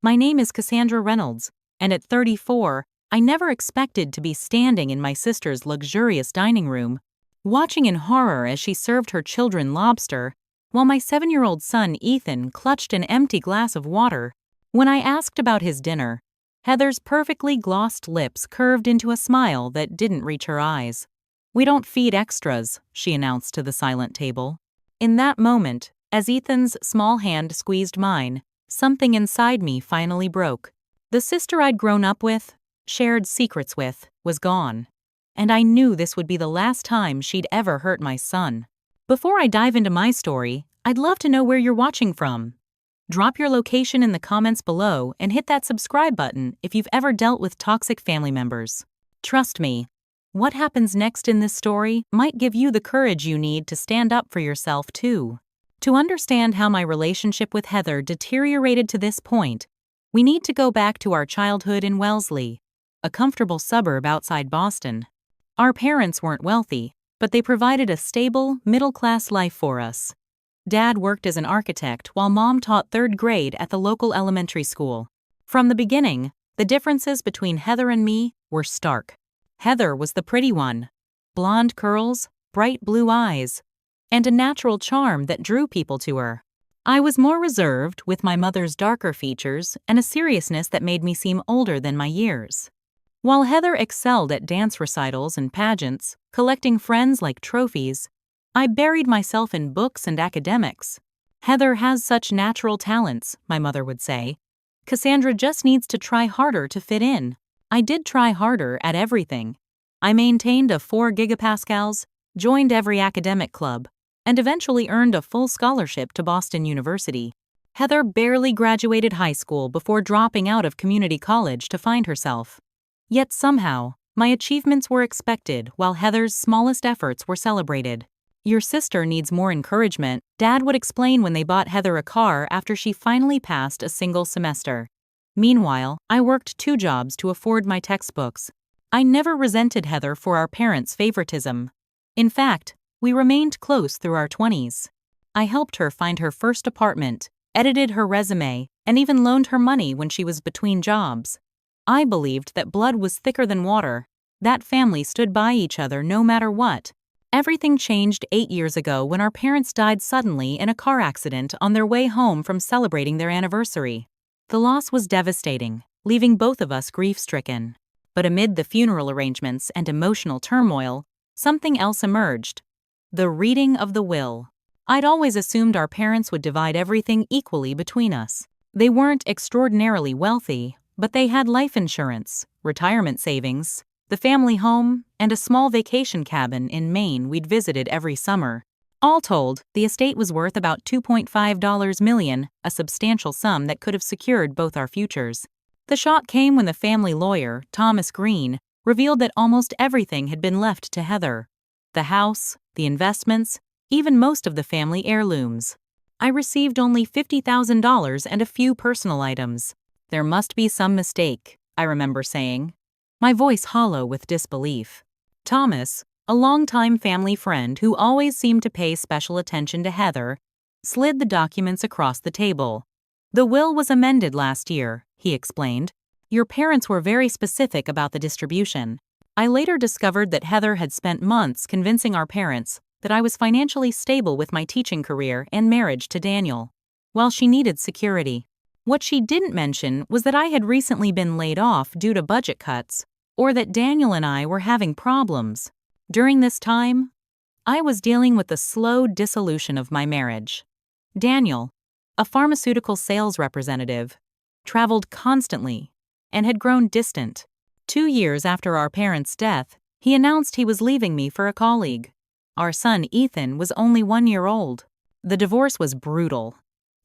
My name is Cassandra Reynolds, and at 34, I never expected to be standing in my sister's luxurious dining room, watching in horror as she served her children lobster, while my 7-year-old son Ethan clutched an empty glass of water. When I asked about his dinner, Heather's perfectly glossed lips curved into a smile that didn't reach her eyes. "We don't feed extras," she announced to the silent table. In that moment, as Ethan's small hand squeezed mine, something inside me finally broke. The sister I'd grown up with, shared secrets with, was gone. And I knew this would be the last time she'd ever hurt my son. Before I dive into my story, I'd love to know where you're watching from. Drop your location in the comments below and hit that subscribe button if you've ever dealt with toxic family members. Trust me, what happens next in this story might give you the courage you need to stand up for yourself too. To understand how my relationship with Heather deteriorated to this point, we need to go back to our childhood in Wellesley, a comfortable suburb outside Boston. Our parents weren't wealthy, but they provided a stable, middle-class life for us. Dad worked as an architect while Mom taught 3rd grade at the local elementary school. From the beginning, the differences between Heather and me were stark. Heather was the pretty one. Blonde curls, bright blue eyes, and a natural charm that drew people to her. I was more reserved, with my mother's darker features and a seriousness that made me seem older than my years. While Heather excelled at dance recitals and pageants, collecting friends like trophies, I buried myself in books and academics. "Heather has such natural talents," my mother would say. "Cassandra just needs to try harder to fit in." I did try harder at everything. I maintained a 4 gigapascals, joined every academic club, and eventually earned a full scholarship to Boston University. Heather barely graduated high school before dropping out of community college to find herself. Yet somehow, my achievements were expected while Heather's smallest efforts were celebrated. "Your sister needs more encouragement," Dad would explain when they bought Heather a car after she finally passed a single semester. Meanwhile, I worked 2 jobs to afford my textbooks. I never resented Heather for our parents' favoritism. In fact, we remained close through our 20s. I helped her find her first apartment, edited her resume, and even loaned her money when she was between jobs. I believed that blood was thicker than water. That family stood by each other no matter what. Everything changed 8 years ago when our parents died suddenly in a car accident on their way home from celebrating their anniversary. The loss was devastating, leaving both of us grief-stricken. But amid the funeral arrangements and emotional turmoil, something else emerged: the reading of the will. I'd always assumed our parents would divide everything equally between us. They weren't extraordinarily wealthy, but they had life insurance, retirement savings, the family home, and a small vacation cabin in Maine we'd visited every summer. All told, the estate was worth about $2.5 million, a substantial sum that could have secured both our futures. The shock came when the family lawyer, Thomas Green, revealed that almost everything had been left to Heather. The house, the investments, even most of the family heirlooms. I received only $50,000 and a few personal items. "There must be some mistake," I remember saying, my voice hollow with disbelief. Thomas, a longtime family friend who always seemed to pay special attention to Heather, slid the documents across the table. "The will was amended last year," he explained. "Your parents were very specific about the distribution." I later discovered that Heather had spent months convincing our parents that I was financially stable with my teaching career and marriage to Daniel, while she needed security. What she didn't mention was that I had recently been laid off due to budget cuts, or that Daniel and I were having problems. During this time, I was dealing with the slow dissolution of my marriage. Daniel, a pharmaceutical sales representative, traveled constantly and had grown distant. 2 years after our parents' death, he announced he was leaving me for a colleague. Our son Ethan was only 1 year old. The divorce was brutal.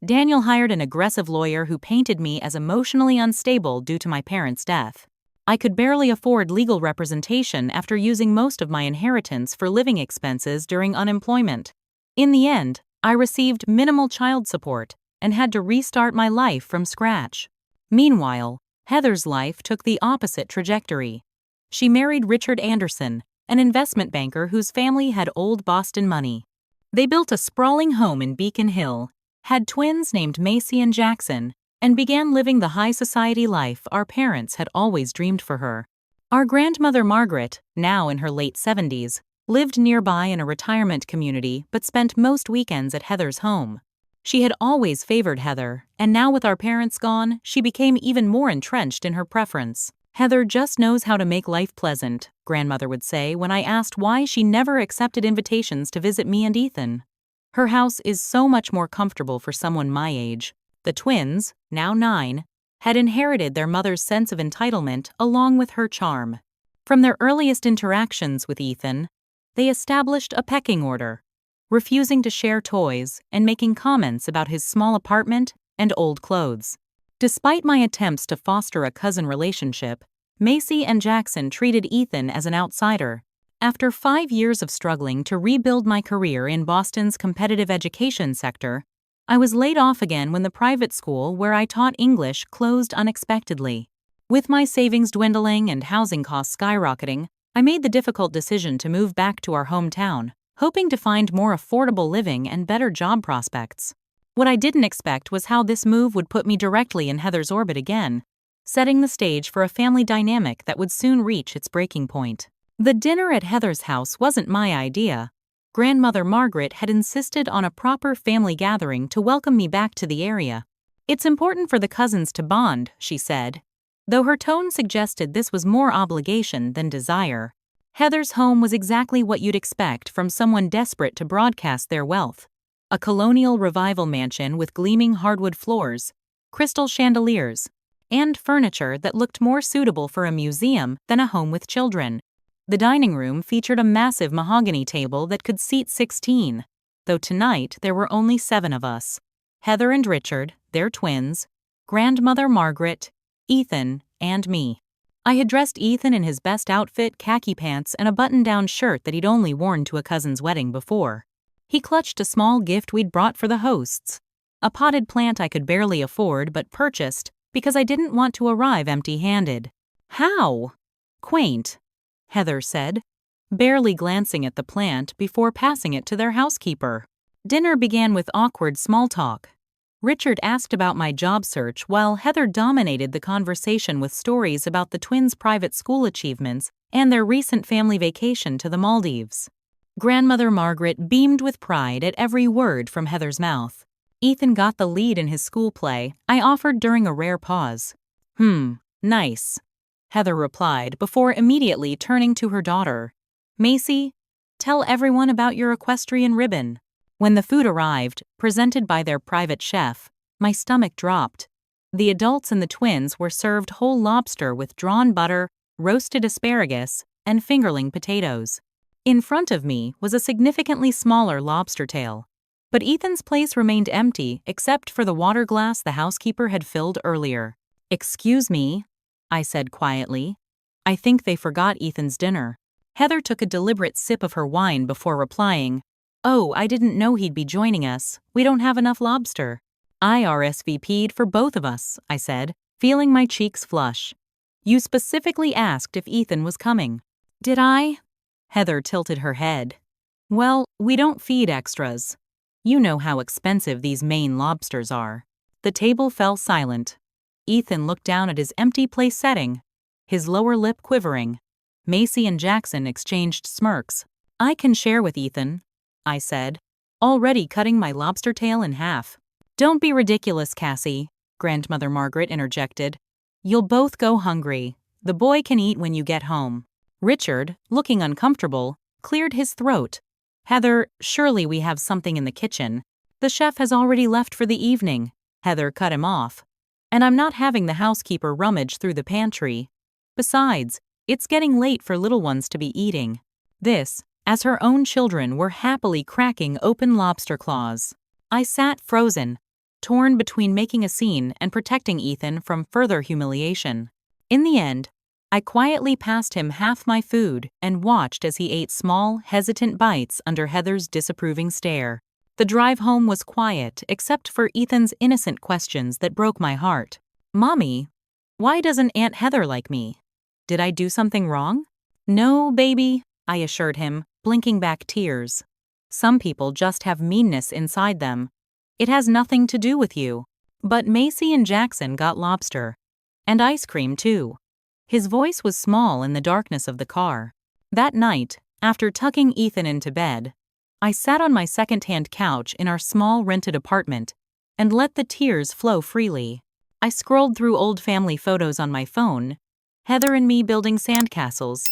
Daniel hired an aggressive lawyer who painted me as emotionally unstable due to my parents' death. I could barely afford legal representation after using most of my inheritance for living expenses during unemployment. In the end, I received minimal child support and had to restart my life from scratch. Meanwhile, Heather's life took the opposite trajectory. She married Richard Anderson, an investment banker whose family had old Boston money. They built a sprawling home in Beacon Hill, had twins named Macy and Jackson, and began living the high society life our parents had always dreamed for her. Our grandmother Margaret, now in her late 70s, lived nearby in a retirement community but spent most weekends at Heather's home. She had always favored Heather, and now with our parents gone, she became even more entrenched in her preference. "Heather just knows how to make life pleasant," grandmother would say when I asked why she never accepted invitations to visit me and Ethan. "Her house is so much more comfortable for someone my age." The twins, now 9, had inherited their mother's sense of entitlement along with her charm. From their earliest interactions with Ethan, they established a pecking order, refusing to share toys and making comments about his small apartment and old clothes. Despite my attempts to foster a cousin relationship, Macy and Jackson treated Ethan as an outsider. After 5 years of struggling to rebuild my career in Boston's competitive education sector, I was laid off again when the private school where I taught English closed unexpectedly. With my savings dwindling and housing costs skyrocketing, I made the difficult decision to move back to our hometown, hoping to find more affordable living and better job prospects. What I didn't expect was how this move would put me directly in Heather's orbit again, setting the stage for a family dynamic that would soon reach its breaking point. The dinner at Heather's house wasn't my idea. Grandmother Margaret had insisted on a proper family gathering to welcome me back to the area. "It's important for the cousins to bond," she said, though her tone suggested this was more obligation than desire. Heather's home was exactly what you'd expect from someone desperate to broadcast their wealth. A colonial revival mansion with gleaming hardwood floors, crystal chandeliers, and furniture that looked more suitable for a museum than a home with children. The dining room featured a massive mahogany table that could seat 16, though tonight there were only 7 of us. Heather and Richard, their twins, grandmother Margaret, Ethan, and me. I had dressed Ethan in his best outfit, khaki pants, and a button-down shirt that he'd only worn to a cousin's wedding before. He clutched a small gift we'd brought for the hosts, a potted plant I could barely afford but purchased because I didn't want to arrive empty-handed. "How quaint," Heather said, barely glancing at the plant before passing it to their housekeeper. Dinner began with awkward small talk. Richard asked about my job search while Heather dominated the conversation with stories about the twins' private school achievements and their recent family vacation to the Maldives. Grandmother Margaret beamed with pride at every word from Heather's mouth. Ethan got the lead in his school play, I offered during a rare pause. Nice," Heather replied before immediately turning to her daughter. "Macy, tell everyone about your equestrian ribbon." When the food arrived, presented by their private chef, my stomach dropped. The adults and the twins were served whole lobster with drawn butter, roasted asparagus, and fingerling potatoes. In front of me was a significantly smaller lobster tail, but Ethan's place remained empty except for the water glass the housekeeper had filled earlier. "Excuse me," I said quietly. "I think they forgot Ethan's dinner." Heather took a deliberate sip of her wine before replying, "Oh, I didn't know he'd be joining us. We don't have enough lobster." "I RSVP'd for both of us," I said, feeling my cheeks flush. "You specifically asked if Ethan was coming." "Did I?" Heather tilted her head. "Well, we don't feed extras. You know how expensive these Maine lobsters are." The table fell silent. Ethan looked down at his empty place setting, his lower lip quivering. Macy and Jackson exchanged smirks. "I can share with Ethan," I said, already cutting my lobster tail in half. "Don't be ridiculous, Cassie," Grandmother Margaret interjected. "You'll both go hungry. The boy can eat when you get home." Richard, looking uncomfortable, cleared his throat. "Heather, surely we have something in the kitchen. The chef has already left for the evening," Heather cut him off. "And I'm not having the housekeeper rummage through the pantry. Besides, it's getting late for little ones to be eating." This, as her own children were happily cracking open lobster claws. I sat frozen, torn between making a scene and protecting Ethan from further humiliation. In the end, I quietly passed him half my food and watched as he ate small, hesitant bites under Heather's disapproving stare. The drive home was quiet except for Ethan's innocent questions that broke my heart. "Mommy, why doesn't Aunt Heather like me? Did I do something wrong?" "No, baby," I assured him, blinking back tears. "Some people just have meanness inside them. It has nothing to do with you." But Macy and Jackson got lobster. And ice cream, too. His voice was small in the darkness of the car. That night, after tucking Ethan into bed, I sat on my second-hand couch in our small rented apartment and let the tears flow freely. I scrolled through old family photos on my phone, Heather and me building sandcastles,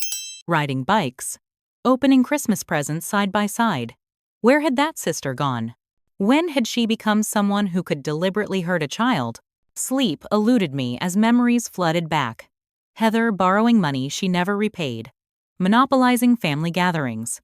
riding bikes, opening Christmas presents side by side. Where had that sister gone? When had she become someone who could deliberately hurt a child? Sleep eluded me as memories flooded back. Heather borrowing money she never repaid, monopolizing family gatherings,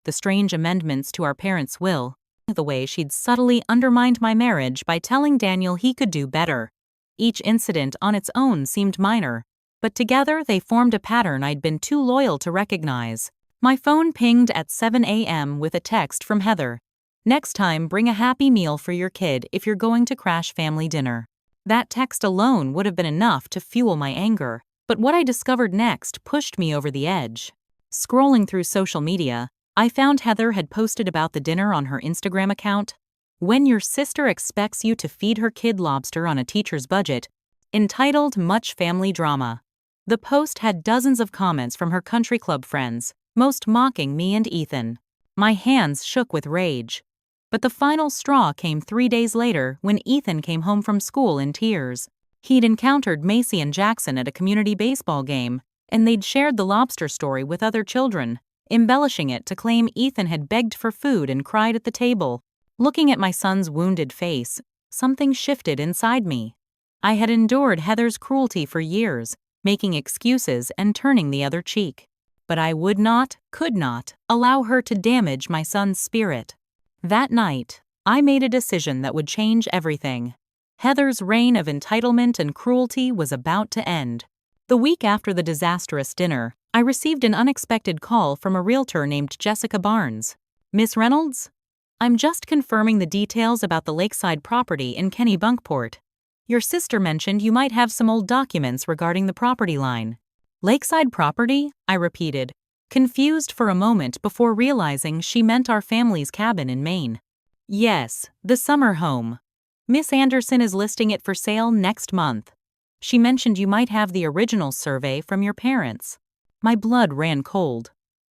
the strange amendments to our parents' will, the way she'd subtly undermined my marriage by telling Daniel he could do better. Each incident on its own seemed minor, but together they formed a pattern I'd been too loyal to recognize. My phone pinged at 7 a.m. with a text from Heather. "Next time, bring a happy meal for your kid if you're going to crash family dinner." That text alone would have been enough to fuel my anger, but what I discovered next pushed me over the edge. Scrolling through social media, I found Heather had posted about the dinner on her Instagram account. "When your sister expects you to feed her kid lobster on a teacher's budget," entitled "Much Family Drama." The post had dozens of comments from her country club friends, most mocking me and Ethan. My hands shook with rage. But the final straw came 3 days later when Ethan came home from school in tears. He'd encountered Macy and Jackson at a community baseball game, and they'd shared the lobster story with other children, embellishing it to claim Ethan had begged for food and cried at the table. Looking at my son's wounded face, something shifted inside me. I had endured Heather's cruelty for years, making excuses and turning the other cheek. But I would not, could not, allow her to damage my son's spirit. That night, I made a decision that would change everything. Heather's reign of entitlement and cruelty was about to end. The week after the disastrous dinner, I received an unexpected call from a realtor named Jessica Barnes. "Miss Reynolds? I'm just confirming the details about the lakeside property in Kennebunkport. Your sister mentioned you might have some old documents regarding the property line." "Lakeside property?" I repeated, confused for a moment before realizing she meant our family's cabin in Maine. "Yes, the summer home. Miss Anderson is listing it for sale next month. She mentioned you might have the original survey from your parents." My blood ran cold.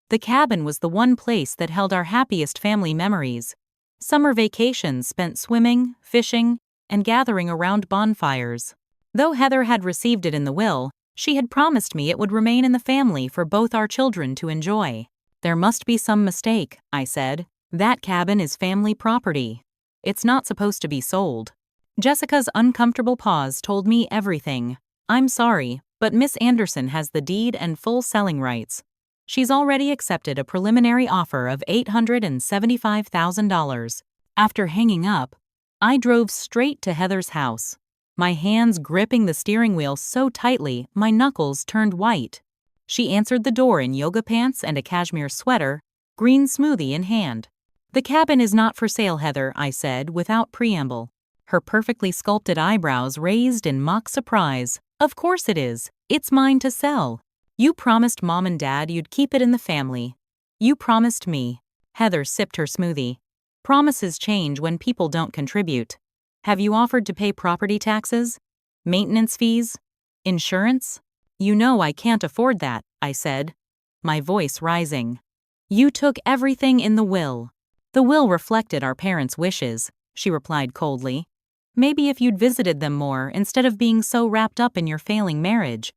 The cabin was the one place that held our happiest family memories. Summer vacations spent swimming, fishing, and gathering around bonfires. Though Heather had received it in the will, she had promised me it would remain in the family for both our children to enjoy. "There must be some mistake," I said. "That cabin is family property. It's not supposed to be sold." Jessica's uncomfortable pause told me everything. "I'm sorry, but Miss Anderson has the deed and full selling rights. She's already accepted a preliminary offer of $875,000. After hanging up, I drove straight to Heather's house, my hands gripping the steering wheel so tightly my knuckles turned white. She answered the door in yoga pants and a cashmere sweater, green smoothie in hand. "The cabin is not for sale, Heather," I said without preamble. Her perfectly sculpted eyebrows raised in mock surprise. "Of course it is. It's mine to sell. You promised Mom and Dad you'd keep it in the family. You promised me." Heather sipped her smoothie. "Promises change when people don't contribute. Have you offered to pay property taxes? Maintenance fees? Insurance? You know I can't afford that," I said, my voice rising. "You took everything in the will." "The will reflected our parents' wishes," she replied coldly. "Maybe if you'd visited them more instead of being so wrapped up in your failing marriage."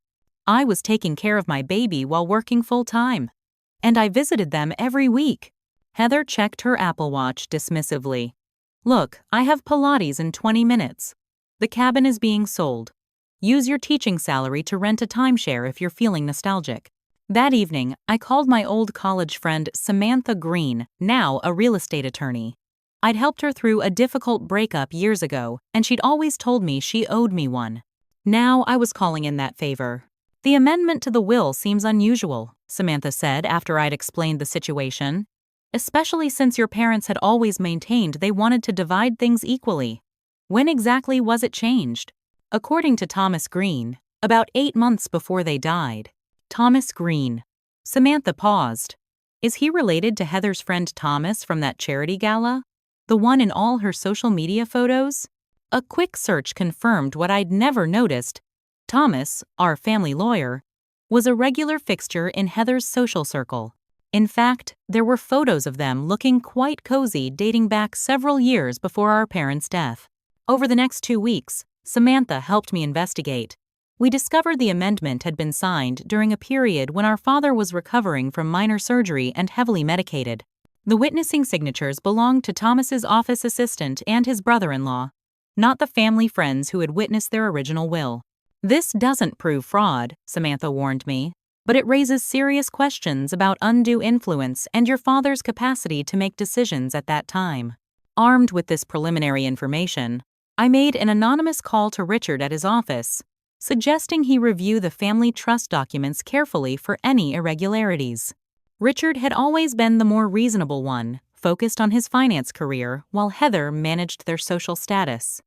I was taking care of my baby while working full-time. And I visited them every week. Heather checked her Apple Watch dismissively. "Look, I have Pilates in 20 minutes. The cabin is being sold. Use your teaching salary to rent a timeshare if you're feeling nostalgic." That evening, I called my old college friend Samantha Green, now a real estate attorney. I'd helped her through a difficult breakup years ago, and she'd always told me she owed me one. Now I was calling in that favor. "The amendment to the will seems unusual," Samantha said after I'd explained the situation, "especially since your parents had always maintained they wanted to divide things equally. When exactly was it changed?" "According to Thomas Green, about 8 months before they died." Thomas Green. Samantha paused. "Is he related to Heather's friend Thomas from that charity gala? The one in all her social media photos?" A quick search confirmed what I'd never noticed. Thomas, our family lawyer, was a regular fixture in Heather's social circle. In fact, there were photos of them looking quite cozy dating back several years before our parents' death. Over the next 2 weeks, Samantha helped me investigate. We discovered the amendment had been signed during a period when our father was recovering from minor surgery and heavily medicated. The witnessing signatures belonged to Thomas's office assistant and his brother-in-law, not the family friends who had witnessed their original will. This doesn't prove fraud, Samantha warned me, but it raises serious questions about undue influence and your father's capacity to make decisions at that time. Armed with this preliminary information, I made an anonymous call to Richard at his office, suggesting he review the family trust documents carefully for any irregularities. Richard had always been the more reasonable one, focused on his finance career while Heather managed their social status.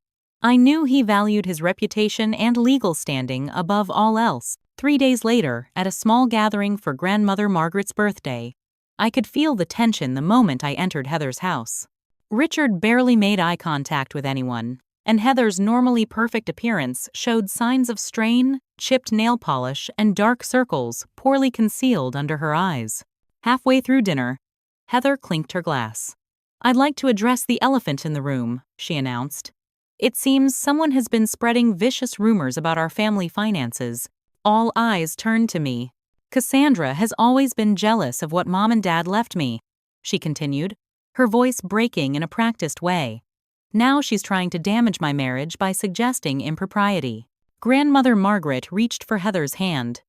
I knew he valued his reputation and legal standing above all else. 3 days later, at a small gathering for grandmother Margaret's birthday, I could feel the tension the moment I entered Heather's house. Richard barely made eye contact with anyone, and Heather's normally perfect appearance showed signs of strain, chipped nail polish, and dark circles poorly concealed under her eyes. Halfway through dinner, Heather clinked her glass. "I'd like to address the elephant in the room," she announced. "It seems someone has been spreading vicious rumors about our family finances." All eyes turned to me. "Cassandra has always been jealous of what Mom and Dad left me," she continued, her voice breaking in a practiced way. "Now she's trying to damage my marriage by suggesting impropriety." Grandmother Margaret reached for Heather's hand.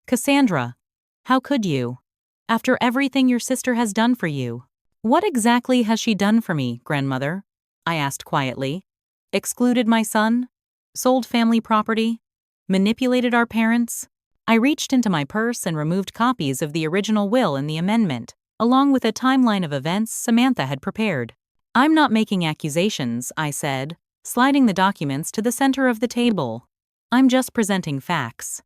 "Cassandra, how could you? After everything your sister has done for you." "What exactly has she done for me, Grandmother?" I asked quietly. "Excluded my son? Sold family property? Manipulated our parents?" I reached into my purse and removed copies of the original will and the amendment, along with a timeline of events Samantha had prepared. "I'm not making accusations," I said, sliding the documents to the center of the table. "I'm just presenting facts.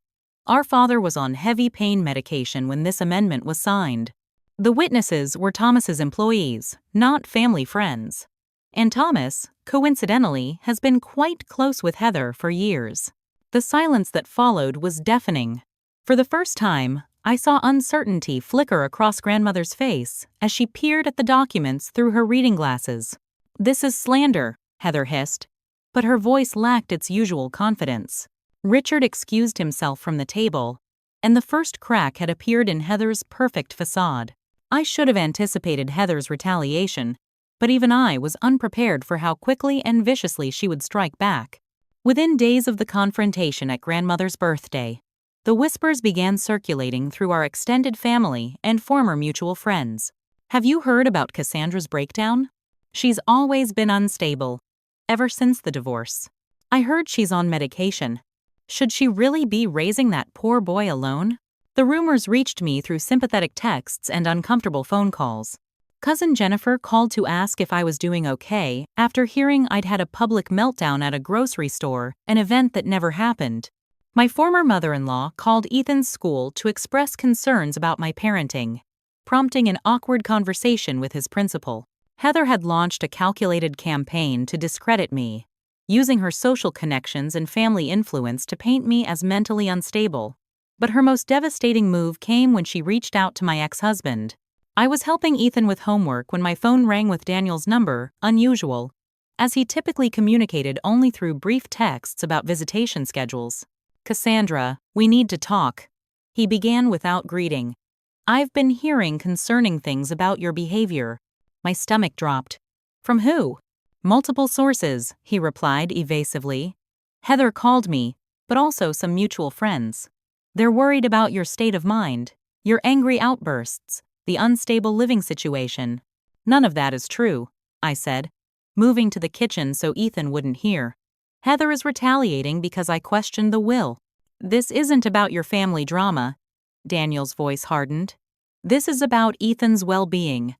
Our father was on heavy pain medication when this amendment was signed. The witnesses were Thomas's employees, not family friends. And Thomas, coincidentally, has been quite close with Heather for years." The silence that followed was deafening. For the first time, I saw uncertainty flicker across Grandmother's face as she peered at the documents through her reading glasses. "This is slander," Heather hissed, but her voice lacked its usual confidence. Richard excused himself from the table, and the first crack had appeared in Heather's perfect facade. I should have anticipated Heather's retaliation, but even I was unprepared for how quickly and viciously she would strike back. Within days of the confrontation at Grandmother's birthday, the whispers began circulating through our extended family and former mutual friends. "Have you heard about Cassandra's breakdown? She's always been unstable, ever since the divorce. I heard she's on medication. Should she really be raising that poor boy alone?" The rumors reached me through sympathetic texts and uncomfortable phone calls. Cousin Jennifer called to ask if I was doing okay after hearing I'd had a public meltdown at a grocery store, an event that never happened. My former mother-in-law called Ethan's school to express concerns about my parenting, prompting an awkward conversation with his principal. Heather had launched a calculated campaign to discredit me, using her social connections and family influence to paint me as mentally unstable. But her most devastating move came when she reached out to my ex-husband. I was helping Ethan with homework when my phone rang with Daniel's number, unusual, as he typically communicated only through brief texts about visitation schedules. "Cassandra, we need to talk," he began without greeting. "I've been hearing concerning things about your behavior." My stomach dropped. "From who?" "Multiple sources," he replied evasively. "Heather called me, but also some mutual friends. They're worried about your state of mind, your angry outbursts, the unstable living situation." "None of that is true," I said, moving to the kitchen so Ethan wouldn't hear. "Heather is retaliating because I questioned the will." "This isn't about your family drama," Daniel's voice hardened. "This is about Ethan's well-being.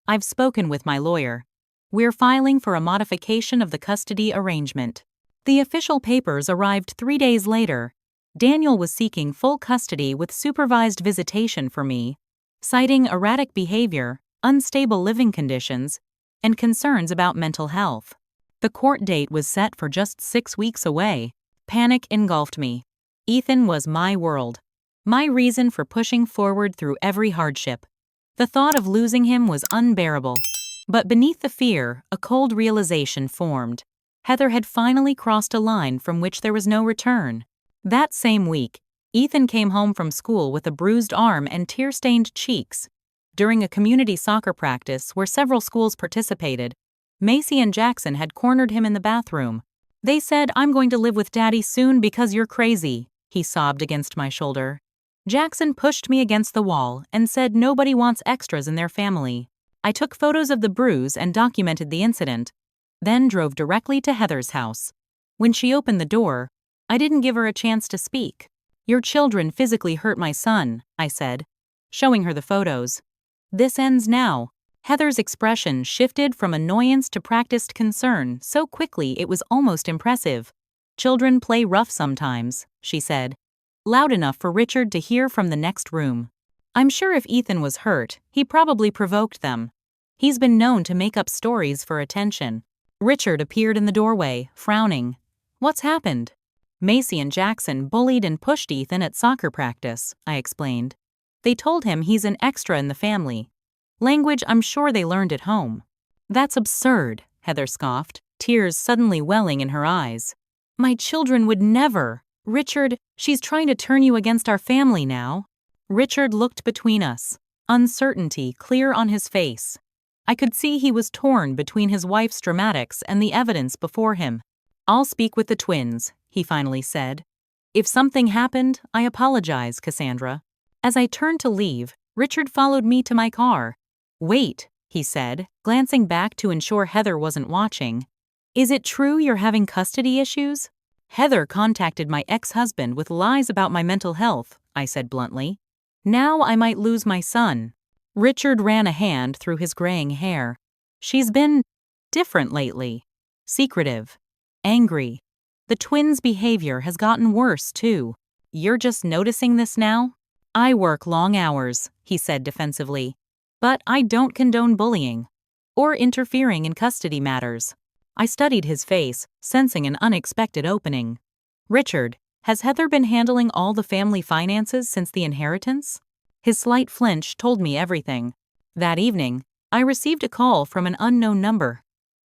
I've spoken with my lawyer. We're filing for a modification of the custody arrangement." The official papers arrived 3 days later. Daniel was seeking full custody with supervised visitation for me, citing erratic behavior, unstable living conditions, and concerns about mental health. The court date was set for just 6 weeks away. Panic engulfed me. Ethan was my world. My reason for pushing forward through every hardship. The thought of losing him was unbearable. But beneath the fear, a cold realization formed. Heather had finally crossed a line from which there was no return. That same week, Ethan came home from school with a bruised arm and tear-stained cheeks. During a community soccer practice where several schools participated, Macy and Jackson had cornered him in the bathroom. "They said, 'I'm going to live with Daddy soon because you're crazy,'" he sobbed against my shoulder. Jackson pushed me against the wall and said nobody wants extras in their family. I took photos of the bruise and documented the incident, then drove directly to Heather's house. When she opened the door, I didn't give her a chance to speak. "Your children physically hurt my son," I said, showing her the photos. "This ends now." Heather's expression shifted from annoyance to practiced concern so quickly it was almost impressive. "Children play rough sometimes," she said, loud enough for Richard to hear from the next room. "I'm sure if Ethan was hurt, he probably provoked them. He's been known to make up stories for attention." Richard appeared in the doorway, frowning. "What's happened?" "Macy and Jackson bullied and pushed Ethan at soccer practice," I explained. "They told him he's an extra in the family. Language I'm sure they learned at home." "That's absurd," Heather scoffed, tears suddenly welling in her eyes. "My children would never. Richard, she's trying to turn you against our family now." Richard looked between us, uncertainty clear on his face. I could see he was torn between his wife's dramatics and the evidence before him. "I'll speak with the twins," he finally said. "If something happened, I apologize, Cassandra." As I turned to leave, Richard followed me to my car. "Wait," he said, glancing back to ensure Heather wasn't watching. "Is it true you're having custody issues?" "Heather contacted my ex-husband with lies about my mental health," I said bluntly. "Now I might lose my son." Richard ran a hand through his graying hair. "She's been different lately. Secretive. Angry. The twins' behavior has gotten worse, too. You're just noticing this now?" "I work long hours," he said defensively. "But I don't condone bullying or interfering in custody matters." I studied his face, sensing an unexpected opening. "Richard, has Heather been handling all the family finances since the inheritance?" His slight flinch told me everything. That evening, I received a call from an unknown number.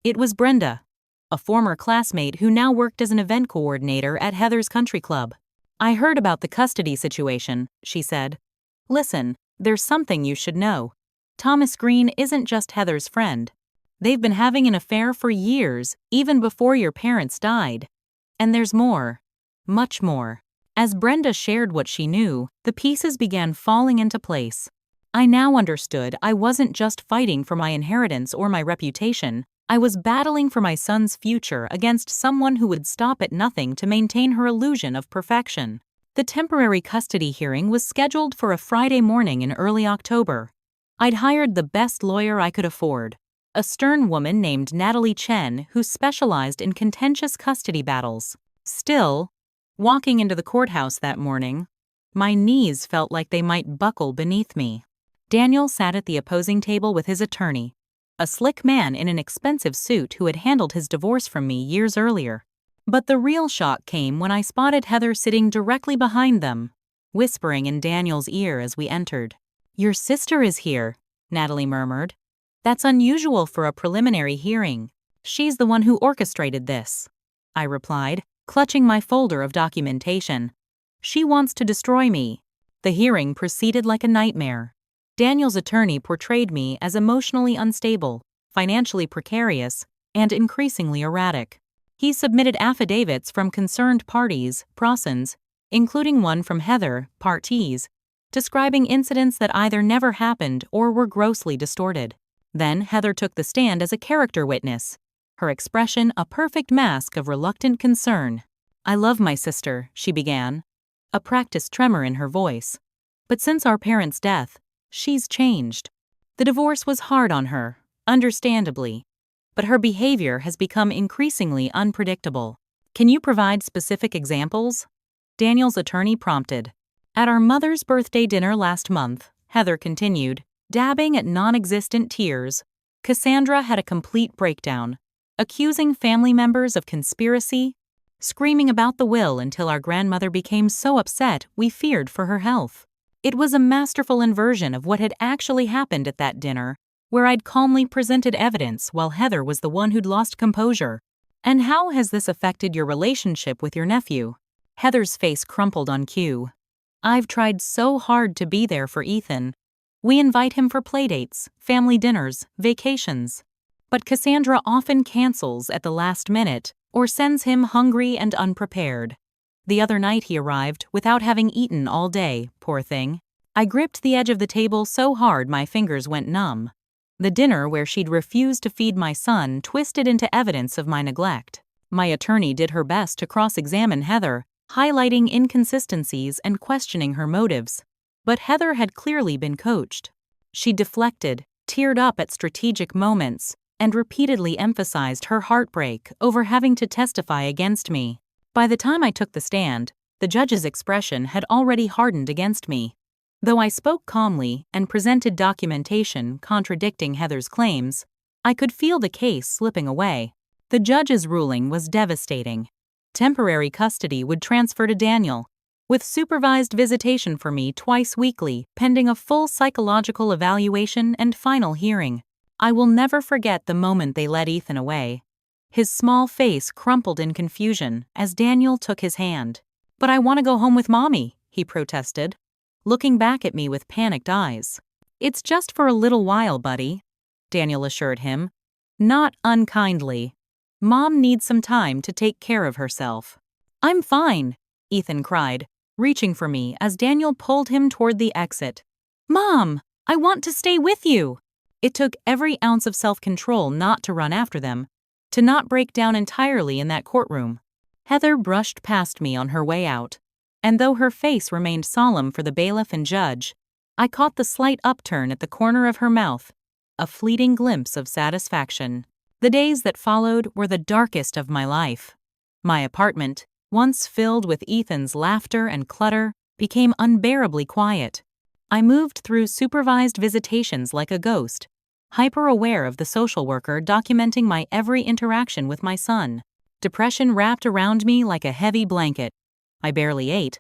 It was Brenda, a former classmate who now worked as an event coordinator at Heather's country club. "I heard about the custody situation," she said. "Listen, there's something you should know. Thomas Green isn't just Heather's friend. They've been having an affair for years, even before your parents died. And there's more. Much more." As Brenda shared what she knew, the pieces began falling into place. I now understood I wasn't just fighting for my inheritance or my reputation. I was battling for my son's future against someone who would stop at nothing to maintain her illusion of perfection. The temporary custody hearing was scheduled for a Friday morning in early October. I'd hired the best lawyer I could afford, a stern woman named Natalie Chen who specialized in contentious custody battles. Still, walking into the courthouse that morning, my knees felt like they might buckle beneath me. Daniel sat at the opposing table with his attorney, a slick man in an expensive suit who had handled his divorce from me years earlier. But the real shock came when I spotted Heather sitting directly behind them, whispering in Daniel's ear as we entered. "Your sister is here," Natalie murmured. "That's unusual for a preliminary hearing. She's the one who orchestrated this," I replied, clutching my folder of documentation. "She wants to destroy me." The hearing proceeded like a nightmare. Daniel's attorney portrayed me as emotionally unstable, financially precarious, and increasingly erratic. He submitted affidavits from concerned parties, prosons, including one from Heather, parties, describing incidents that either never happened or were grossly distorted. Then Heather took the stand as a character witness, her expression a perfect mask of reluctant concern. "I love my sister," she began, a practiced tremor in her voice. "But since our parents' death, she's changed. The divorce was hard on her, understandably, but her behavior has become increasingly unpredictable." "Can you provide specific examples?" Daniel's attorney prompted. "At our mother's birthday dinner last month," Heather continued, dabbing at non-existent tears, "Cassandra had a complete breakdown. accusing family members of conspiracy, screaming about the will until our grandmother became so upset we feared for her health. It was a masterful inversion of what had actually happened at that dinner, where I'd calmly presented evidence while Heather was the one who'd lost composure. And how has this affected your relationship with your nephew? Heather's face crumpled on cue. I've tried so hard to be there for Ethan. We invite him for playdates, family dinners, vacations. But Cassandra often cancels at the last minute or sends him hungry and unprepared. The other night he arrived without having eaten all day, poor thing. I gripped the edge of the table so hard my fingers went numb. The dinner where she'd refused to feed my son twisted into evidence of my neglect. My attorney did her best to cross-examine Heather, highlighting inconsistencies and questioning her motives. But Heather had clearly been coached. She deflected, teared up at strategic moments, and repeatedly emphasized her heartbreak over having to testify against me. By the time I took the stand, the judge's expression had already hardened against me. Though I spoke calmly and presented documentation contradicting Heather's claims, I could feel the case slipping away. The judge's ruling was devastating. Temporary custody would transfer to Daniel, with supervised visitation for me twice weekly pending a full psychological evaluation and final hearing. I will never forget the moment they led Ethan away. His small face crumpled in confusion as Daniel took his hand. "But I want to go home with Mommy," he protested, looking back at me with panicked eyes. "It's just for a little while, buddy," Daniel assured him, not unkindly. "Mom needs some time to take care of herself." "I'm fine," Ethan cried, reaching for me as Daniel pulled him toward the exit. "Mom, I want to stay with you." It took every ounce of self-control not to run after them, to not break down entirely in that courtroom. Heather brushed past me on her way out, and though her face remained solemn for the bailiff and judge, I caught the slight upturn at the corner of her mouth, a fleeting glimpse of satisfaction. The days that followed were the darkest of my life. My apartment, once filled with Ethan's laughter and clutter, became unbearably quiet. I moved through supervised visitations like a ghost, hyper-aware of the social worker documenting my every interaction with my son. Depression wrapped around me like a heavy blanket. I barely ate,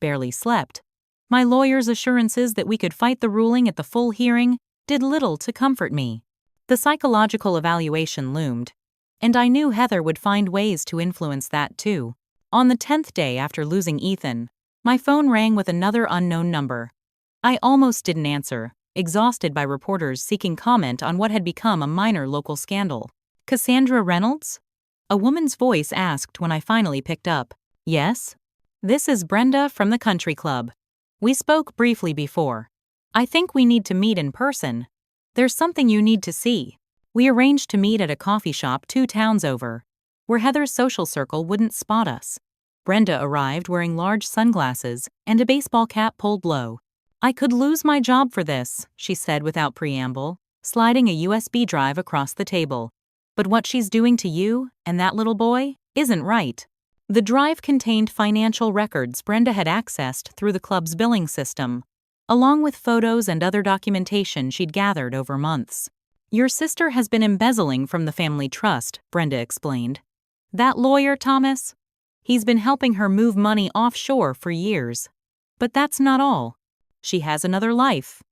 barely slept. My lawyer's assurances that we could fight the ruling at the full hearing did little to comfort me. The psychological evaluation loomed, and I knew Heather would find ways to influence that too. On the 10th day after losing Ethan, my phone rang with another unknown number. I almost didn't answer, exhausted by reporters seeking comment on what had become a minor local scandal. "Cassandra Reynolds?" A woman's voice asked when I finally picked up. "Yes? This is Brenda from the country club. We spoke briefly before. I think we need to meet in person. There's something you need to see." We arranged to meet at a coffee shop 2 towns over, where Heather's social circle wouldn't spot us. Brenda arrived wearing large sunglasses and a baseball cap pulled low. "I could lose my job for this," she said without preamble, sliding a USB drive across the table. "But what she's doing to you and that little boy isn't right." The drive contained financial records Brenda had accessed through the club's billing system, along with photos and other documentation she'd gathered over months. "Your sister has been embezzling from the family trust," Brenda explained. "That lawyer, Thomas? He's been helping her move money offshore for years. But that's not all. She has another life.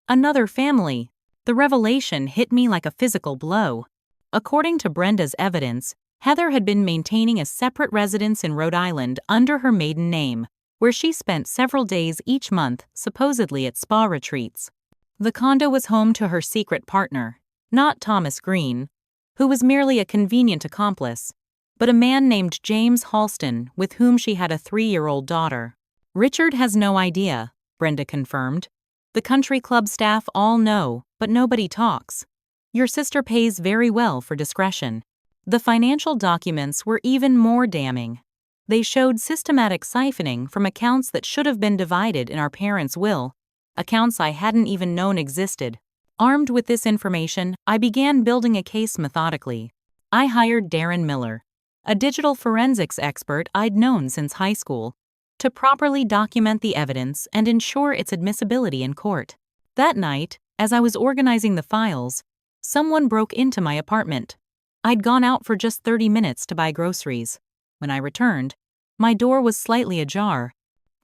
Another family." The revelation hit me like a physical blow. According to Brenda's evidence, Heather had been maintaining a separate residence in Rhode Island under her maiden name, where she spent several days each month supposedly at spa retreats. The condo was home to her secret partner, not Thomas Green, who was merely a convenient accomplice, but a man named James Halston with whom she had a 3-year-old daughter. "Richard has no idea," Brenda confirmed. "The country club staff all know, but nobody talks. Your sister pays very well for discretion." The financial documents were even more damning. They showed systematic siphoning from accounts that should have been divided in our parents' will, accounts I hadn't even known existed. Armed with this information, I began building a case methodically. I hired Darren Miller, a digital forensics expert I'd known since high school, to properly document the evidence and ensure its admissibility in court. That night, as I was organizing the files, someone broke into my apartment. I'd gone out for just 30 minutes to buy groceries. When I returned, my door was slightly ajar.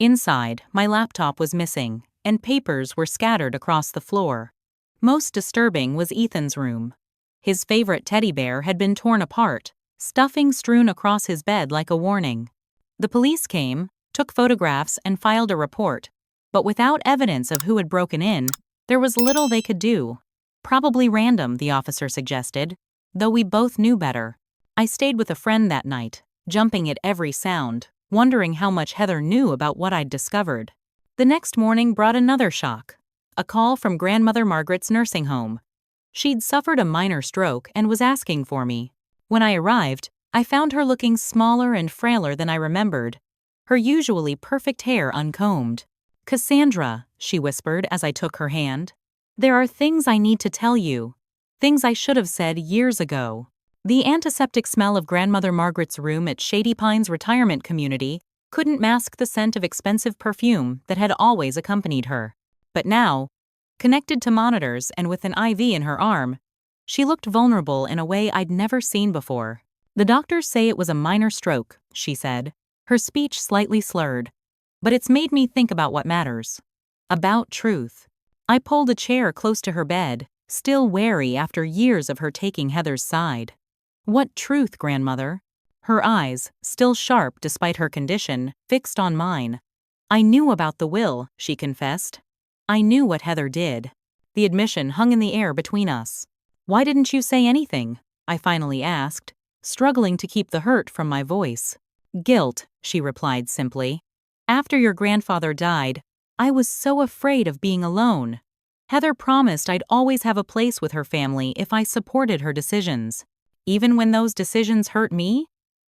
Inside, my laptop was missing, and papers were scattered across the floor. Most disturbing was Ethan's room. His favorite teddy bear had been torn apart, stuffing strewn across his bed like a warning. The police came, took photographs, and filed a report, but without evidence of who had broken in, there was little they could do. Probably random, the officer suggested, though we both knew better. I stayed with a friend that night, jumping at every sound, wondering how much Heather knew about what I'd discovered. The next morning brought another shock. A call from Grandmother Margaret's nursing home. She'd suffered a minor stroke and was asking for me. When I arrived, I found her looking smaller and frailer than I remembered, her usually perfect hair uncombed. "Cassandra," she whispered as I took her hand. "There are things I need to tell you. Things I should have said years ago." The antiseptic smell of Grandmother Margaret's room at Shady Pines Retirement Community couldn't mask the scent of expensive perfume that had always accompanied her. But now, connected to monitors and with an IV in her arm, she looked vulnerable in a way I'd never seen before. "The doctors say it was a minor stroke," she said, her speech slightly slurred. "But it's made me think about what matters. About truth." I pulled a chair close to her bed, still wary after years of her taking Heather's side. "What truth, Grandmother?" Her eyes, still sharp despite her condition, fixed on mine. "I knew about the will," she confessed. "I knew what Heather did." The admission hung in the air between us. "Why didn't you say anything?" I finally asked, struggling to keep the hurt from my voice. "Guilt," she replied simply. "After your grandfather died, I was so afraid of being alone. Heather promised I'd always have a place with her family if I supported her decisions. Even when those decisions hurt me?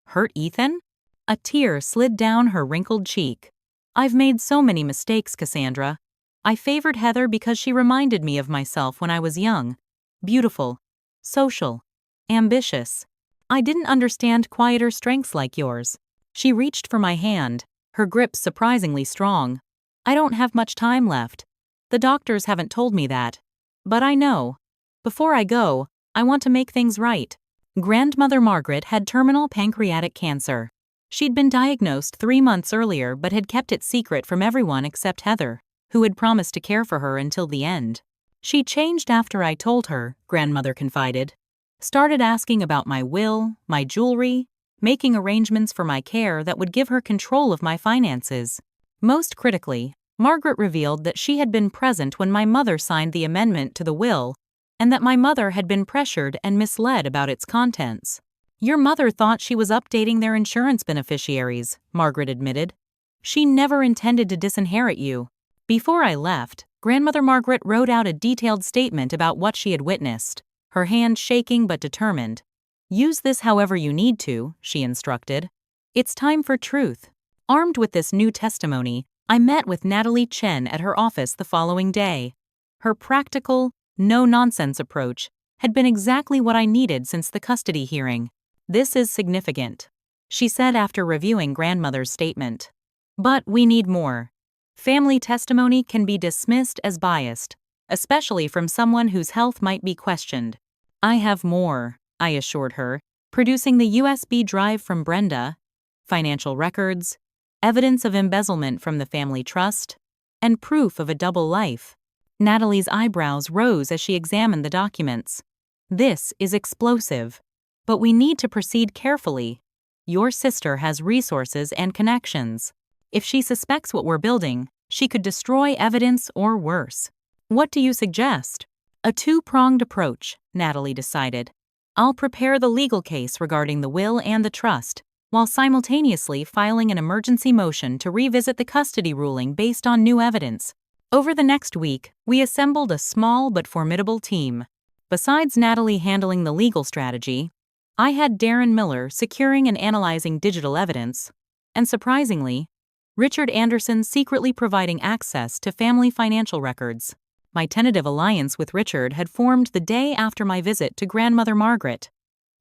Hurt Ethan?" A tear slid down her wrinkled cheek. "I've made so many mistakes, Cassandra. I favored Heather because she reminded me of myself when I was young, beautiful, social, ambitious. I didn't understand quieter strengths like yours." She reached for my hand, her grip surprisingly strong. "I don't have much time left. The doctors haven't told me that. But I know. Before I go, I want to make things right." Grandmother Margaret had terminal pancreatic cancer. She'd been diagnosed 3 months earlier but had kept it secret from everyone except Heather, who had promised to care for her until the end. "She changed after I told her," Grandmother confided. "Started asking about my will, my jewelry, making arrangements for my care that would give her control of my finances. Most critically, Margaret revealed that she had been present when my mother signed the amendment to the will, and that my mother had been pressured and misled about its contents." "Your mother thought she was updating their insurance beneficiaries," Margaret admitted. "She never intended to disinherit you." Before I left, Grandmother Margaret wrote out a detailed statement about what she had witnessed, her hand shaking but determined. "Use this however you need to," she instructed. "It's time for truth." Armed with this new testimony, I met with Natalie Chen at her office the following day. Her practical, no-nonsense approach had been exactly what I needed since the custody hearing. "This is significant," she said after reviewing Grandmother's statement. "But we need more. Family testimony can be dismissed as biased, especially from someone whose health might be questioned." "I have more," I assured her, producing the USB drive from Brenda, financial records, evidence of embezzlement from the family trust, and proof of a double life. Natalie's eyebrows rose as she examined the documents. "This is explosive, but we need to proceed carefully. Your sister has resources and connections. If she suspects what we're building, she could destroy evidence or worse." "What do you suggest?" "A two-pronged approach," Natalie decided. "I'll prepare the legal case regarding the will and the trust, while simultaneously filing an emergency motion to revisit the custody ruling based on new evidence." Over the next week, we assembled a small but formidable team. Besides Natalie handling the legal strategy, I had Darren Miller securing and analyzing digital evidence, and surprisingly, Richard Anderson secretly providing access to family financial records. My tentative alliance with Richard had formed the day after my visit to Grandmother Margaret.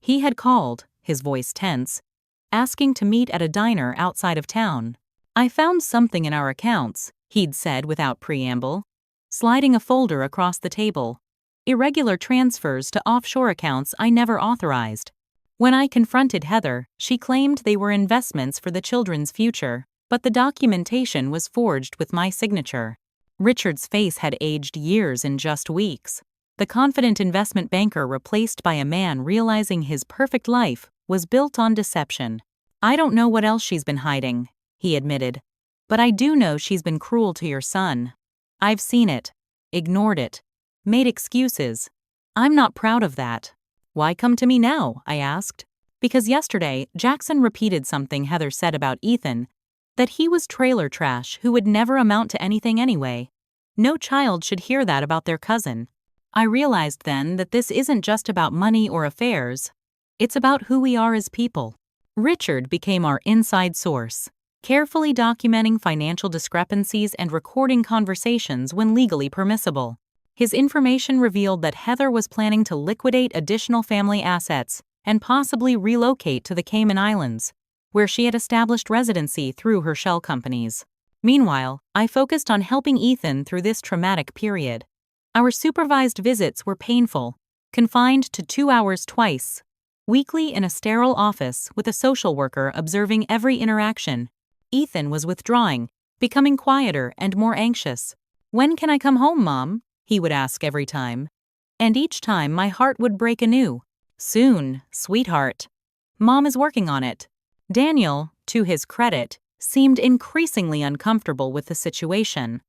He had called, his voice tense, asking to meet at a diner outside of town. "I found something in our accounts," he'd said without preamble, sliding a folder across the table. "Irregular transfers to offshore accounts I never authorized. When I confronted Heather, she claimed they were investments for the children's future, but the documentation was forged with my signature. Richard's face had aged years in just weeks. The confident investment banker replaced by a man realizing his perfect life was built on deception. "I don't know what else she's been hiding," he admitted. "But I do know she's been cruel to your son. I've seen it, ignored it, made excuses. I'm not proud of that." "Why come to me now?" I asked. "Because yesterday, Jackson repeated something Heather said about Ethan, that he was trailer trash who would never amount to anything anyway. No child should hear that about their cousin." I realized then that this isn't just about money or affairs. It's about who we are as people. Richard became our inside source, carefully documenting financial discrepancies and recording conversations when legally permissible. His information revealed that Heather was planning to liquidate additional family assets and possibly relocate to the Cayman Islands, where she had established residency through her shell companies. Meanwhile, I focused on helping Ethan through this traumatic period. Our supervised visits were painful, confined to 2 hours twice, weekly in a sterile office with a social worker observing every interaction. Ethan was withdrawing, becoming quieter and more anxious. "When can I come home, Mom?" he would ask every time. And each time my heart would break anew. "Soon, sweetheart. Mom is working on it." Daniel, to his credit, seemed increasingly uncomfortable with the situation.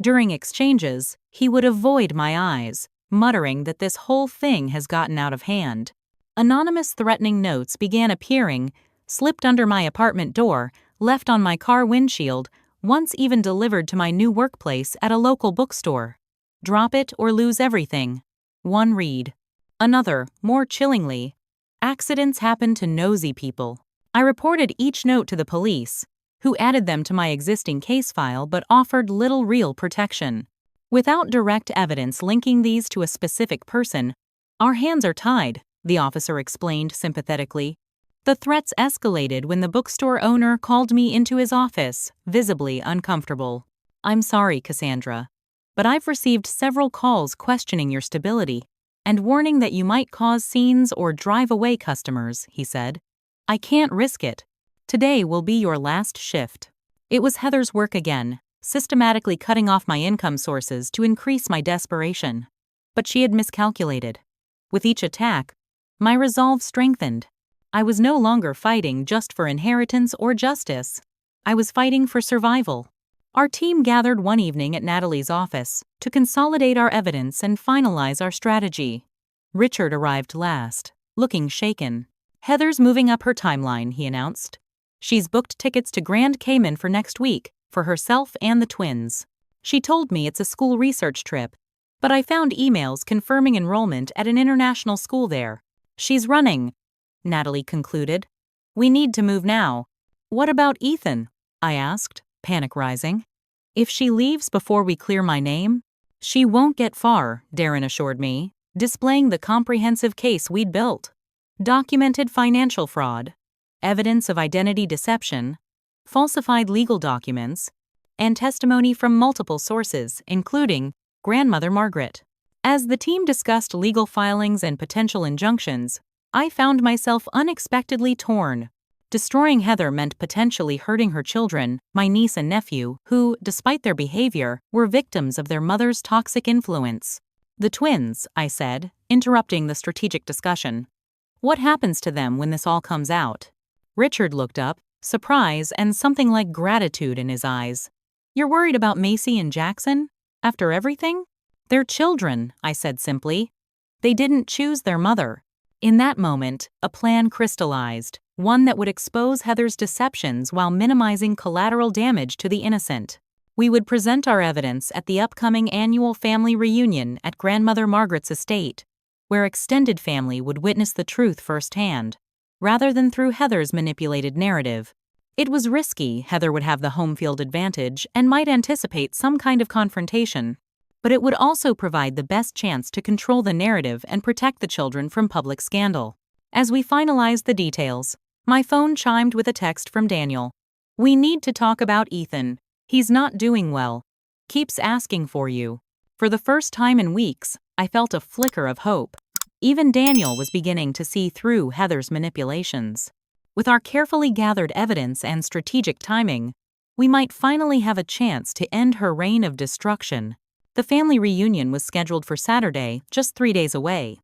During exchanges, he would avoid my eyes, muttering that this whole thing has gotten out of hand. Anonymous threatening notes began appearing, slipped under my apartment door, left on my car windshield, once even delivered to my new workplace at a local bookstore. "Drop it or lose everything." One read. Another, more chillingly, "Accidents happen to nosy people." I reported each note to the police, who added them to my existing case file but offered little real protection. Without direct evidence linking these to a specific person, "Our hands are tied," the officer explained sympathetically. The threats escalated when the bookstore owner called me into his office, visibly uncomfortable. "I'm sorry, Cassandra, but I've received several calls questioning your stability and warning that you might cause scenes or drive away customers," he said. "I can't risk it. Today will be your last shift." It was Heather's work again, systematically cutting off my income sources to increase my desperation. But she had miscalculated. With each attack, my resolve strengthened. I was no longer fighting just for inheritance or justice. I was fighting for survival. Our team gathered one evening at Natalie's office to consolidate our evidence and finalize our strategy. Richard arrived last, looking shaken. "Heather's moving up her timeline," he announced. "She's booked tickets to Grand Cayman for next week, for herself and the twins. She told me it's a school research trip, but I found emails confirming enrollment at an international school there. She's running," Natalie concluded. "We need to move now." "What about Ethan?" I asked, panic rising. "If she leaves before we clear my name?" "She won't get far," Darren assured me, displaying the comprehensive case we'd built. Documented financial fraud, evidence of identity deception, falsified legal documents, and testimony from multiple sources, including grandmother Margaret. As the team discussed legal filings and potential injunctions, I found myself unexpectedly torn. Destroying Heather meant potentially hurting her children, my niece and nephew, who, despite their behavior, were victims of their mother's toxic influence. "The twins," I said, interrupting the strategic discussion. "What happens to them when this all comes out?" Richard looked up, surprise and something like gratitude in his eyes. "You're worried about Macy and Jackson? After everything?" "They're children," I said simply. "They didn't choose their mother." In that moment, a plan crystallized, one that would expose Heather's deceptions while minimizing collateral damage to the innocent. We would present our evidence at the upcoming annual family reunion at Grandmother Margaret's estate, where extended family would witness the truth firsthand, rather than through Heather's manipulated narrative. It was risky. Heather would have the home field advantage and might anticipate some kind of confrontation, but it would also provide the best chance to control the narrative and protect the children from public scandal. As we finalized the details, my phone chimed with a text from Daniel. "We need to talk about Ethan. He's not doing well. Keeps asking for you." For the first time in weeks, I felt a flicker of hope. Even Daniel was beginning to see through Heather's manipulations. With our carefully gathered evidence and strategic timing, we might finally have a chance to end her reign of destruction. The family reunion was scheduled for Saturday, just 3 days away.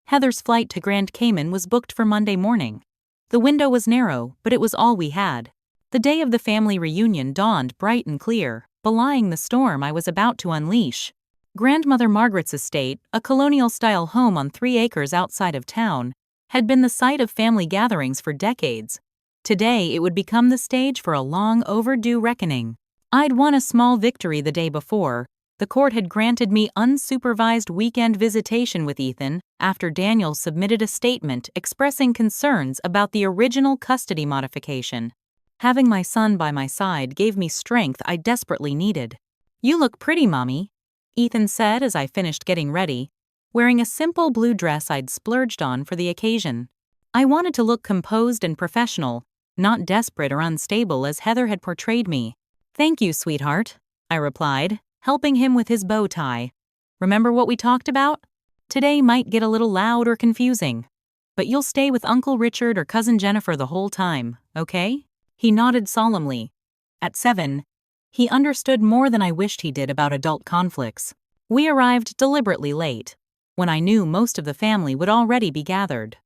Heather's flight to Grand Cayman was booked for Monday morning. The window was narrow, but it was all we had. The day of the family reunion dawned bright and clear, belying the storm I was about to unleash. Grandmother Margaret's estate, a colonial-style home on 3 acres outside of town, had been the site of family gatherings for decades. Today, it would become the stage for a long overdue reckoning. I'd won a small victory the day before. The court had granted me unsupervised weekend visitation with Ethan after Daniel submitted a statement expressing concerns about the original custody modification. Having my son by my side gave me strength I desperately needed. "You look pretty, Mommy," Ethan said as I finished getting ready, wearing a simple blue dress I'd splurged on for the occasion. I wanted to look composed and professional, not desperate or unstable as Heather had portrayed me. "Thank you, sweetheart," I replied, helping him with his bow tie. "Remember what we talked about? Today might get a little loud or confusing, but you'll stay with Uncle Richard or Cousin Jennifer the whole time, okay?" He nodded solemnly. At 7, he understood more than I wished he did about adult conflicts. We arrived deliberately late, when I knew most of the family would already be gathered.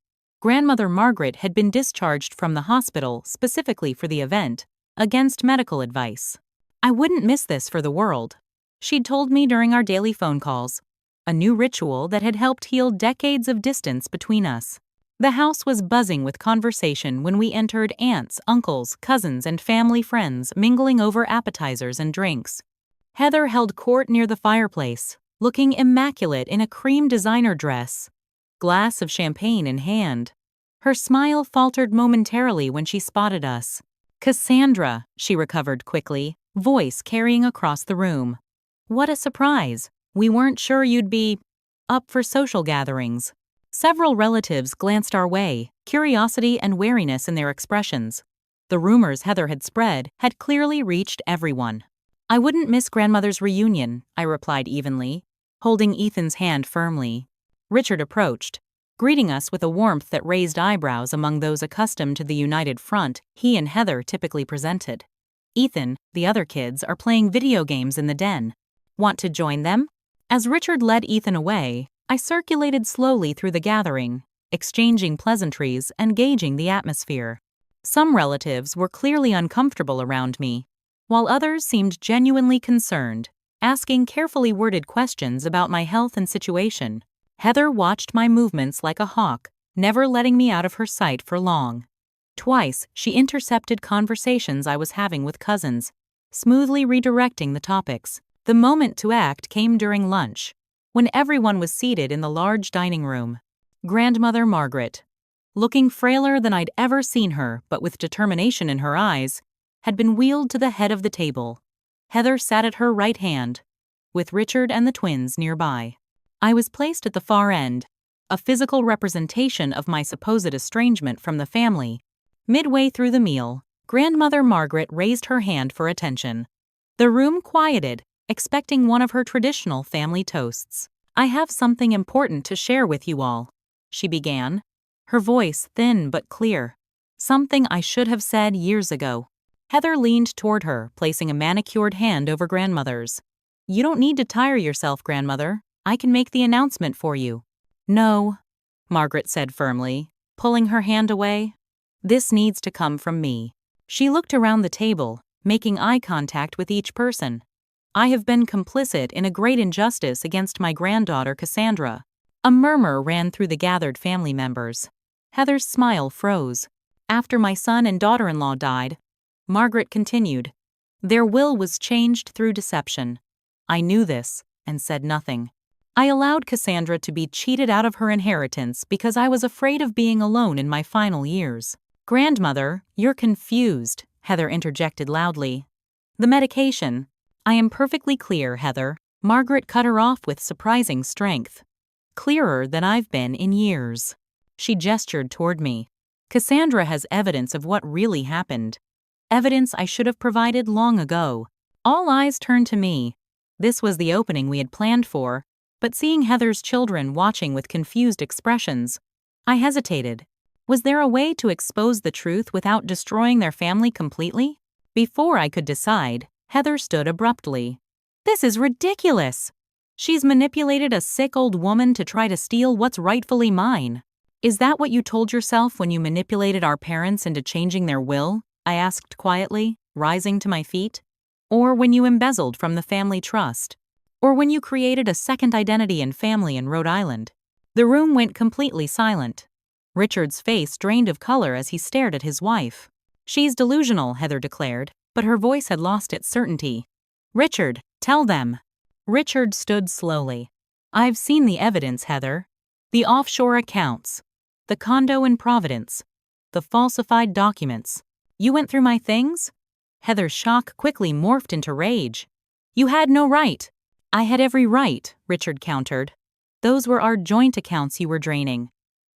Grandmother Margaret had been discharged from the hospital specifically for the event, against medical advice. I wouldn't miss this for the world. She'd told me during our daily phone calls, a new ritual that had helped heal decades of distance between us. The house was buzzing with conversation when we entered aunts, uncles, cousins, and family friends mingling over appetizers and drinks. Heather held court near the fireplace, looking immaculate in a cream designer dress, glass of champagne in hand. Her smile faltered momentarily when she spotted us. "Cassandra," she recovered quickly, voice carrying across the room. "What a surprise. We weren't sure you'd be up for social gatherings." Several relatives glanced our way, curiosity and wariness in their expressions. The rumors Heather had spread had clearly reached everyone. "I wouldn't miss Grandmother's reunion," I replied evenly, holding Ethan's hand firmly. Richard approached, greeting us with a warmth that raised eyebrows among those accustomed to the united front he and Heather typically presented. "Ethan, the other kids are playing video games in the den. Want to join them?" As Richard led Ethan away, I circulated slowly through the gathering, exchanging pleasantries and gauging the atmosphere. Some relatives were clearly uncomfortable around me, while others seemed genuinely concerned, asking carefully worded questions about my health and situation. Heather watched my movements like a hawk, never letting me out of her sight for long. Twice, she intercepted conversations I was having with cousins, smoothly redirecting the topics. The moment to act came during lunch, when everyone was seated in the large dining room. Grandmother Margaret, looking frailer than I'd ever seen her but with determination in her eyes, had been wheeled to the head of the table. Heather sat at her right hand, with Richard and the twins nearby. I was placed at the far end, a physical representation of my supposed estrangement from the family. Midway through the meal, Grandmother Margaret raised her hand for attention. The room quieted, expecting one of her traditional family toasts. "I have something important to share with you all," she began, her voice thin but clear. "Something I should have said years ago." Heather leaned toward her, placing a manicured hand over Grandmother's. "You don't need to tire yourself, Grandmother. I can make the announcement for you." "No," Margaret said firmly, pulling her hand away. "This needs to come from me." She looked around the table, making eye contact with each person. "I have been complicit in a great injustice against my granddaughter Cassandra." A murmur ran through the gathered family members. Heather's smile froze. "After my son and daughter-in-law died," Margaret continued, "their will was changed through deception. I knew this, and said nothing. I allowed Cassandra to be cheated out of her inheritance because I was afraid of being alone in my final years." "Grandmother, you're confused," Heather interjected loudly. "The medication." "I am perfectly clear, Heather." Margaret cut her off with surprising strength. "Clearer than I've been in years." She gestured toward me. "Cassandra has evidence of what really happened. Evidence I should have provided long ago." All eyes turned to me. This was the opening we had planned for, But seeing Heather's children watching with confused expressions, I hesitated. Was there a way to expose the truth without destroying their family completely? Before I could decide, Heather stood abruptly. "This is ridiculous! She's manipulated a sick old woman to try to steal what's rightfully mine. Is that what you told yourself when you manipulated our parents into changing their will?" I asked quietly, rising to my feet. "Or when you embezzled from the family trust? Or when you created a second identity and family in Rhode Island?" The room went completely silent. Richard's face drained of color as he stared at his wife. "She's delusional," Heather declared, but her voice had lost its certainty. "Richard, tell them." Richard stood slowly. "I've seen the evidence, Heather. The offshore accounts. The condo in Providence. The falsified documents. You went through my things?" Heather's shock quickly morphed into rage. "You had no right." "I had every right," Richard countered. "Those were our joint accounts you were draining.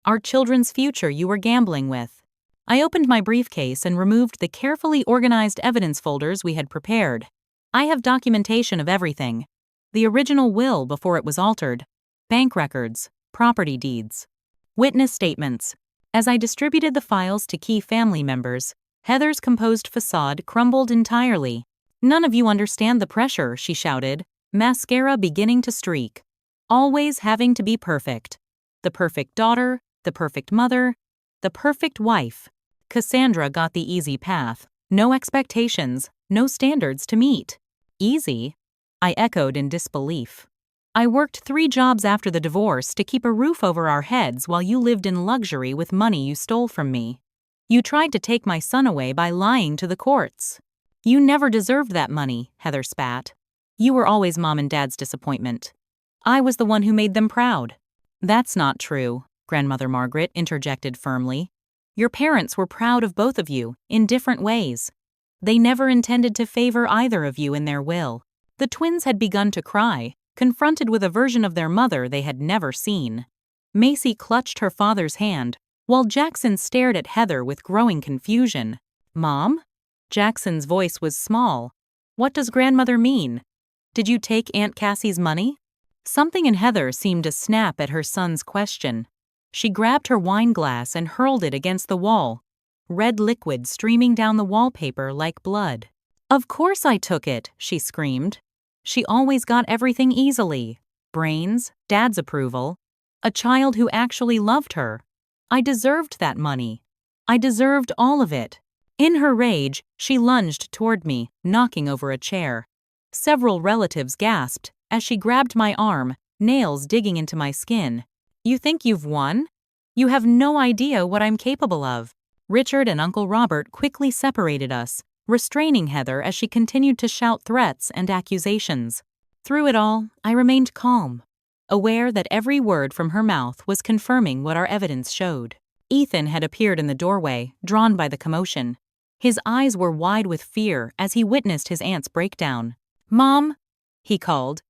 Our children's future you were gambling with." I opened my briefcase and removed the carefully organized evidence folders we had prepared. "I have documentation of everything. The original will before it was altered. Bank records, property deeds, witness statements." As I distributed the files to key family members, Heather's composed facade crumbled entirely. "None of you understand the pressure," she shouted, mascara beginning to streak. "Always having to be perfect. The perfect daughter, the perfect mother, the perfect wife." Cassandra got the easy path. No expectations, no standards to meet. "Easy?" I echoed in disbelief. "I worked 3 jobs after the divorce to keep a roof over our heads while you lived in luxury with money you stole from me. You tried to take my son away by lying to the courts. You never deserved that money," Heather spat. "You were always Mom and Dad's disappointment. I was the one who made them proud." "That's not true," Grandmother Margaret interjected firmly. "Your parents were proud of both of you, in different ways. They never intended to favor either of you in their will." The twins had begun to cry, confronted with a version of their mother they had never seen. Macy clutched her father's hand, while Jackson stared at Heather with growing confusion. "Mom?" Jackson's voice was small. "What does Grandmother mean? Did you take Aunt Cassie's money?" Something in Heather seemed to snap at her son's question. She grabbed her wine glass and hurled it against the wall, red liquid streaming down the wallpaper like blood. "Of course I took it," she screamed. "She always got everything easily. Brains, Dad's approval, a child who actually loved her. I deserved that money. I deserved all of it." In her rage, she lunged toward me, knocking over a chair. Several relatives gasped as she grabbed my arm, nails digging into my skin. "You think you've won? You have no idea what I'm capable of." Richard and Uncle Robert quickly separated us, restraining Heather as she continued to shout threats and accusations. Through it all, I remained calm, aware that every word from her mouth was confirming what our evidence showed. Ethan had appeared in the doorway, drawn by the commotion. His eyes were wide with fear as he witnessed his aunt's breakdown. "Mom?" he called,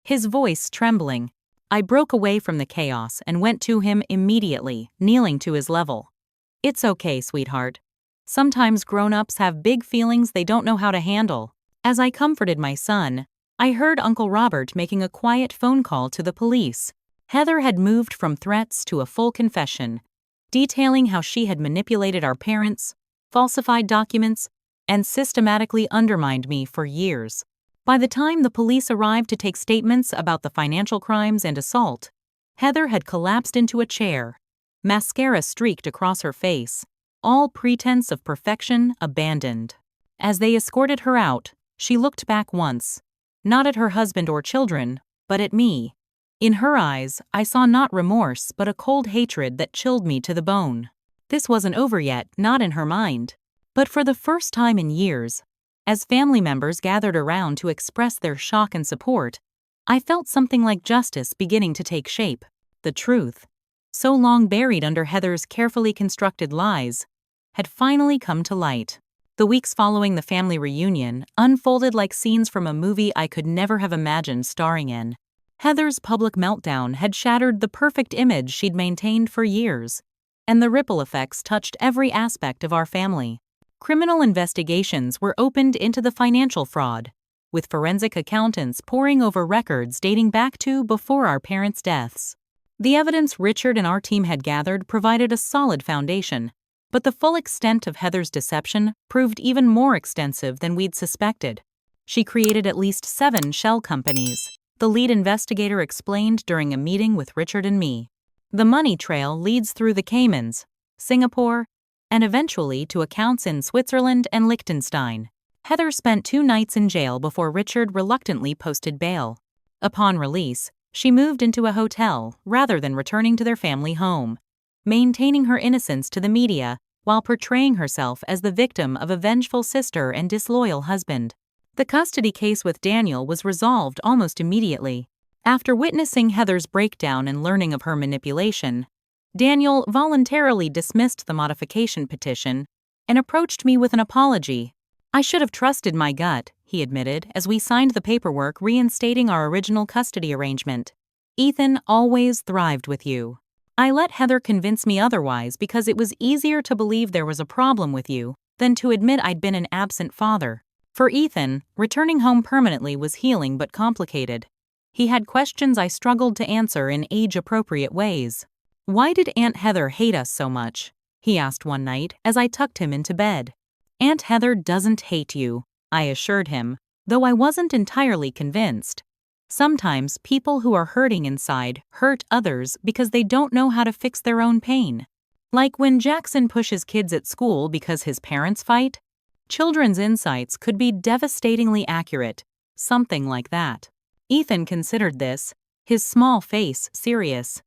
his voice trembling. I broke away from the chaos and went to him immediately, kneeling to his level. "It's okay, sweetheart. Sometimes grown-ups have big feelings they don't know how to handle." As I comforted my son, I heard Uncle Robert making a quiet phone call to the police. Heather had moved from threats to a full confession, detailing how she had manipulated our parents, falsified documents, and systematically undermined me for years. By the time the police arrived to take statements about the financial crimes and assault, Heather had collapsed into a chair. Mascara streaked across her face, all pretense of perfection abandoned. As they escorted her out, she looked back once, not at her husband or children, but at me. In her eyes, I saw not remorse but a cold hatred that chilled me to the bone. This wasn't over yet, not in her mind. But for the first time in years, as family members gathered around to express their shock and support, I felt something like justice beginning to take shape. The truth, so long buried under Heather's carefully constructed lies, had finally come to light. The weeks following the family reunion unfolded like scenes from a movie I could never have imagined starring in. Heather's public meltdown had shattered the perfect image she'd maintained for years, and the ripple effects touched every aspect of our family. Criminal investigations were opened into the financial fraud, with forensic accountants poring over records dating back to before our parents' deaths. The evidence Richard and our team had gathered provided a solid foundation, but the full extent of Heather's deception proved even more extensive than we'd suspected. She created at least 7 shell companies, the lead investigator explained during a meeting with Richard and me. The money trail leads through the Caymans, Singapore, and eventually to accounts in Switzerland and Liechtenstein. Heather spent 2 nights in jail before Richard reluctantly posted bail. Upon release, she moved into a hotel rather than returning to their family home, maintaining her innocence to the media while portraying herself as the victim of a vengeful sister and disloyal husband. The custody case with Daniel was resolved almost immediately. After witnessing Heather's breakdown and learning of her manipulation, Daniel voluntarily dismissed the modification petition and approached me with an apology. "I should have trusted my gut," he admitted as we signed the paperwork reinstating our original custody arrangement. "Ethan always thrived with you. I let Heather convince me otherwise because it was easier to believe there was a problem with you than to admit I'd been an absent father." For Ethan, returning home permanently was healing but complicated. He had questions I struggled to answer in age-appropriate ways. "Why did Aunt Heather hate us so much?" he asked one night as I tucked him into bed. "Aunt Heather doesn't hate you," I assured him, though I wasn't entirely convinced. Sometimes people who are hurting inside hurt others because they don't know how to fix their own pain. Like when Jackson pushes kids at school because his parents fight. Children's insights could be devastatingly accurate, something like that. Ethan considered this, his small face serious.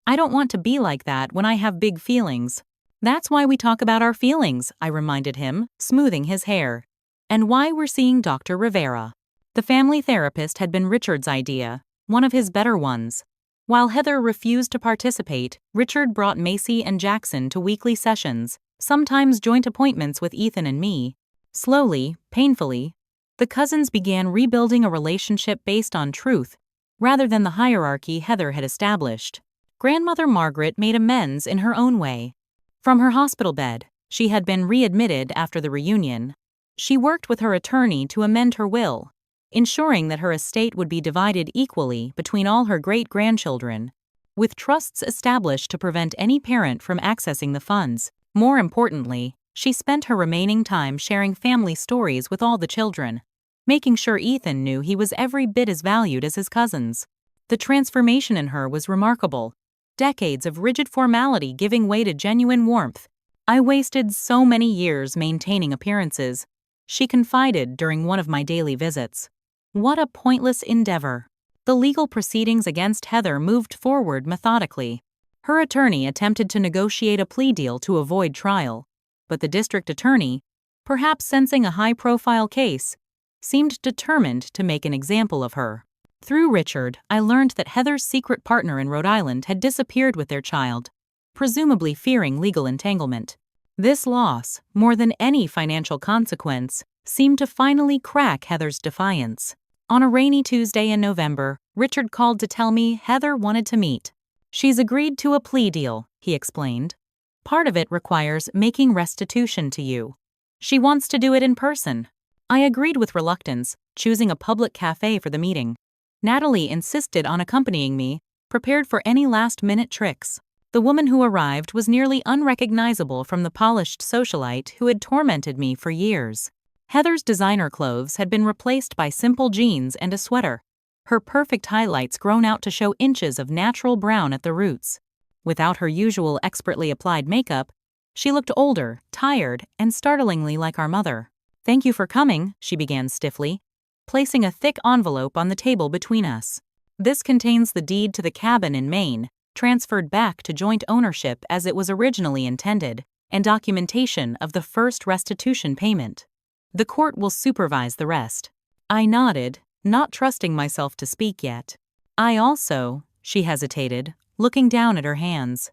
"I don't want to be like that when I have big feelings." "That's why we talk about our feelings," I reminded him, smoothing his hair. "And why we're seeing Dr. Rivera." The family therapist had been Richard's idea, one of his better ones. While Heather refused to participate, Richard brought Macy and Jackson to weekly sessions, sometimes joint appointments with Ethan and me. Slowly, painfully, the cousins began rebuilding a relationship based on truth, rather than the hierarchy Heather had established. Grandmother Margaret made amends in her own way. From her hospital bed, she had been readmitted after the reunion. She worked with her attorney to amend her will, ensuring that her estate would be divided equally between all her great-grandchildren, with trusts established to prevent any parent from accessing the funds. More importantly, she spent her remaining time sharing family stories with all the children, making sure Ethan knew he was every bit as valued as his cousins. The transformation in her was remarkable, decades of rigid formality giving way to genuine warmth. "I wasted so many years maintaining appearances," she confided during one of my daily visits. "What a pointless endeavor." The legal proceedings against Heather moved forward methodically. Her attorney attempted to negotiate a plea deal to avoid trial, but the district attorney, perhaps sensing a high-profile case, seemed determined to make an example of her. Through Richard, I learned that Heather's secret partner in Rhode Island had disappeared with their child, presumably fearing legal entanglement. This loss, more than any financial consequence, seemed to finally crack Heather's defiance. On a rainy Tuesday in November, Richard called to tell me Heather wanted to meet. "She's agreed to a plea deal," he explained. "Part of it requires making restitution to you. She wants to do it in person." I agreed with reluctance, choosing a public cafe for the meeting. Natalie insisted on accompanying me, prepared for any last-minute tricks. The woman who arrived was nearly unrecognizable from the polished socialite who had tormented me for years. Heather's designer clothes had been replaced by simple jeans and a sweater, her perfect highlights grown out to show inches of natural brown at the roots. Without her usual expertly applied makeup, she looked older, tired, and startlingly like our mother. "Thank you for coming," she began stiffly, placing a thick envelope on the table between us. "This contains the deed to the cabin in Maine, transferred back to joint ownership as it was originally intended, and documentation of the first restitution payment. The court will supervise the rest." I nodded, not trusting myself to speak yet. "I also," she hesitated, looking down at her hands.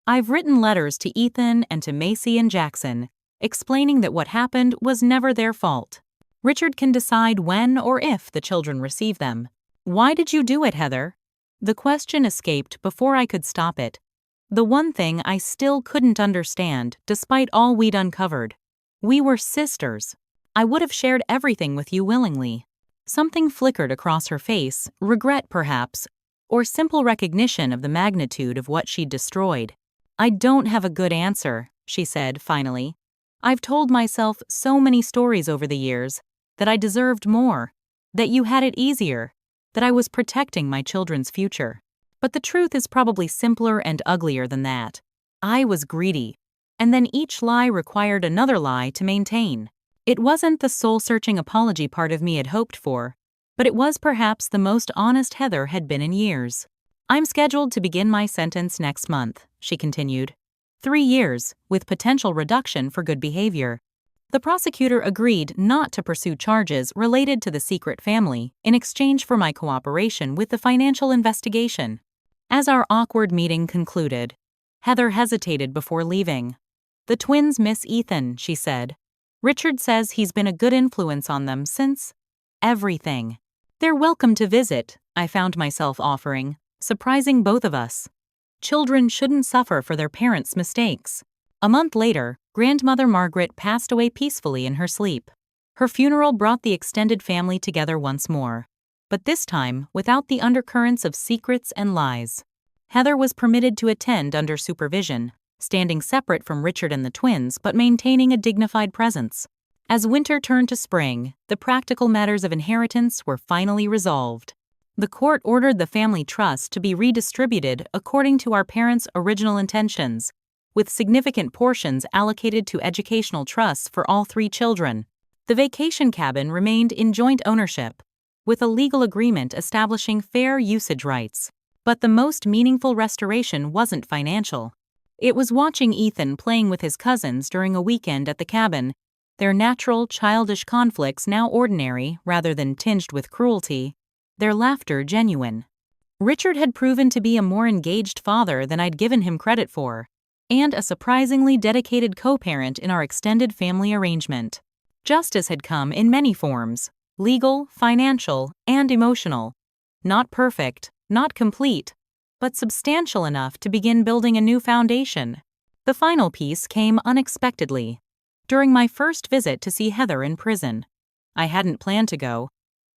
"I've written letters to Ethan and to Macy and Jackson, explaining that what happened was never their fault. Richard can decide when or if the children receive them." "Why did you do it, Heather?" The question escaped before I could stop it. The one thing I still couldn't understand, despite all we'd uncovered. We were sisters. I would have shared everything with you willingly. Something flickered across her face, regret perhaps, or simple recognition of the magnitude of what she'd destroyed. "I don't have a good answer," she said finally. "I've told myself so many stories over the years that I deserved more, that you had it easier, that I was protecting my children's future. But the truth is probably simpler and uglier than that. I was greedy, and then each lie required another lie to maintain. It wasn't the soul-searching apology part of me had hoped for, but it was perhaps the most honest Heather had been in years. I'm scheduled to begin my sentence next month," she continued. 3 years, with potential reduction for good behavior. The prosecutor agreed not to pursue charges related to the secret family in exchange for my cooperation with the financial investigation. As our awkward meeting concluded, Heather hesitated before leaving. "The twins miss Ethan," she said. "Richard says he's been a good influence on them since everything. They're welcome to visit," I found myself offering, surprising both of us. Children shouldn't suffer for their parents' mistakes. A month later, grandmother Margaret passed away peacefully in her sleep. Her funeral brought the extended family together once more, but this time without the undercurrents of secrets and lies. Heather was permitted to attend under supervision, standing separate from Richard and the twins but maintaining a dignified presence. As winter turned to spring, the practical matters of inheritance were finally resolved. The court ordered the family trust to be redistributed according to our parents' original intentions, with significant portions allocated to educational trusts for all 3 children. The vacation cabin remained in joint ownership, with a legal agreement establishing fair usage rights. But the most meaningful restoration wasn't financial. It was watching Ethan playing with his cousins during a weekend at the cabin, their natural, childish conflicts now ordinary rather than tinged with cruelty, their laughter genuine. Richard had proven to be a more engaged father than I'd given him credit for, and a surprisingly dedicated co-parent in our extended family arrangement. Justice had come in many forms: legal, financial, and emotional. Not perfect, not complete, but substantial enough to begin building a new foundation. The final piece came unexpectedly, during my first visit to see Heather in prison. I hadn't planned to go,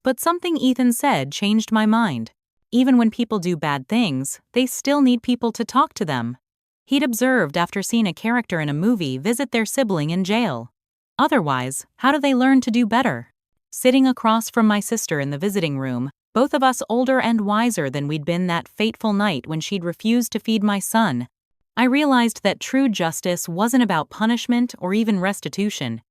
but something Ethan said changed my mind. Even when people do bad things, they still need people to talk to them. He'd observed after seeing a character in a movie visit their sibling in jail. Otherwise, how do they learn to do better? Sitting across from my sister in the visiting room, both of us older and wiser than we'd been that fateful night when she'd refused to feed my son, I realized that true justice wasn't about punishment or even restitution.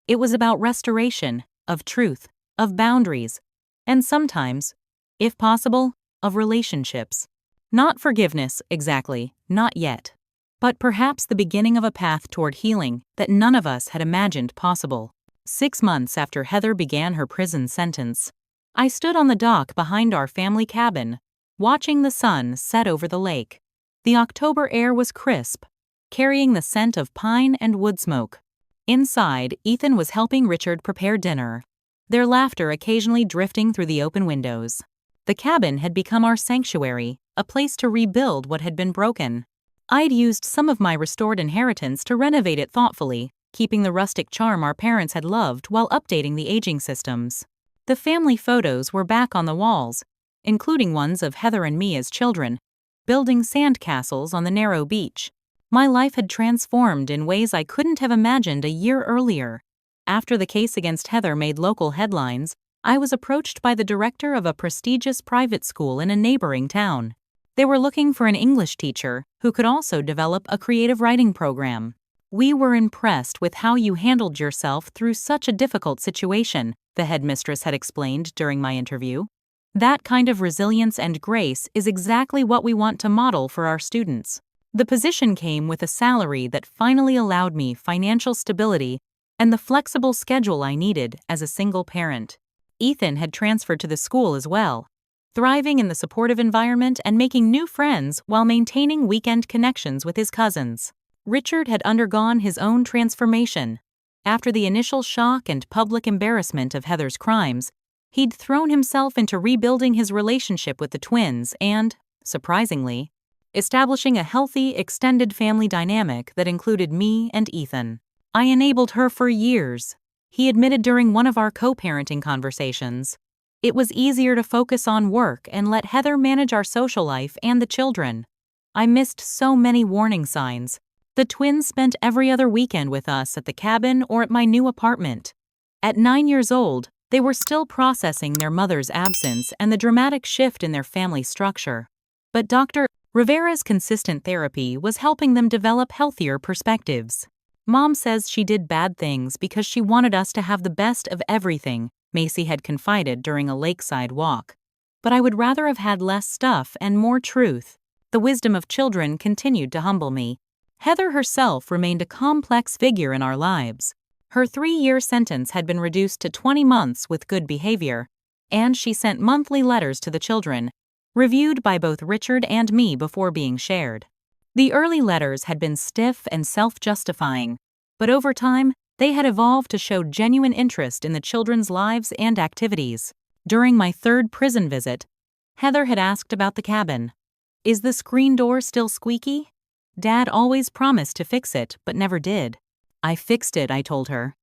It was about restoration, of truth, of boundaries, and sometimes, if possible, of relationships. Not forgiveness, exactly, not yet. But perhaps the beginning of a path toward healing that none of us had imagined possible. 6 months after Heather began her prison sentence, I stood on the dock behind our family cabin, watching the sun set over the lake. The October air was crisp, carrying the scent of pine and wood smoke. Inside, Ethan was helping Richard prepare dinner, their laughter occasionally drifting through the open windows. The cabin had become our sanctuary, a place to rebuild what had been broken. I'd used some of my restored inheritance to renovate it thoughtfully, keeping the rustic charm our parents had loved while updating the aging systems. The family photos were back on the walls, including ones of Heather and me as children, building sand castles on the narrow beach. My life had transformed in ways I couldn't have imagined a year earlier. After the case against Heather made local headlines, I was approached by the director of a prestigious private school in a neighboring town. They were looking for an English teacher who could also develop a creative writing program. "We were impressed with how you handled yourself through such a difficult situation," the headmistress had explained during my interview. "That kind of resilience and grace is exactly what we want to model for our students." The position came with a salary that finally allowed me financial stability and the flexible schedule I needed as a single parent. Ethan had transferred to the school as well, thriving in the supportive environment and making new friends while maintaining weekend connections with his cousins. Richard had undergone his own transformation. After the initial shock and public embarrassment of Heather's crimes, he'd thrown himself into rebuilding his relationship with the twins and, surprisingly, establishing a healthy, extended family dynamic that included me and Ethan. "I enabled her for years," he admitted during one of our co-parenting conversations. It was easier to focus on work and let Heather manage our social life and the children. I missed so many warning signs. The twins spent every other weekend with us at the cabin or at my new apartment. At 9 years old, they were still processing their mother's absence and the dramatic shift in their family structure. But Dr. Rivera's consistent therapy was helping them develop healthier perspectives. Mom says she did bad things because she wanted us to have the best of everything, Macy had confided during a lakeside walk. But I would rather have had less stuff and more truth. The wisdom of children continued to humble me. Heather herself remained a complex figure in our lives. Her 3-year sentence had been reduced to 20 months with good behavior, and she sent monthly letters to the children, reviewed by both Richard and me before being shared. The early letters had been stiff and self-justifying, but over time, they had evolved to show genuine interest in the children's lives and activities. During my 3rd prison visit, Heather had asked about the cabin. "Is the screen door still squeaky? Dad always promised to fix it, but never did." "I fixed it," I told her.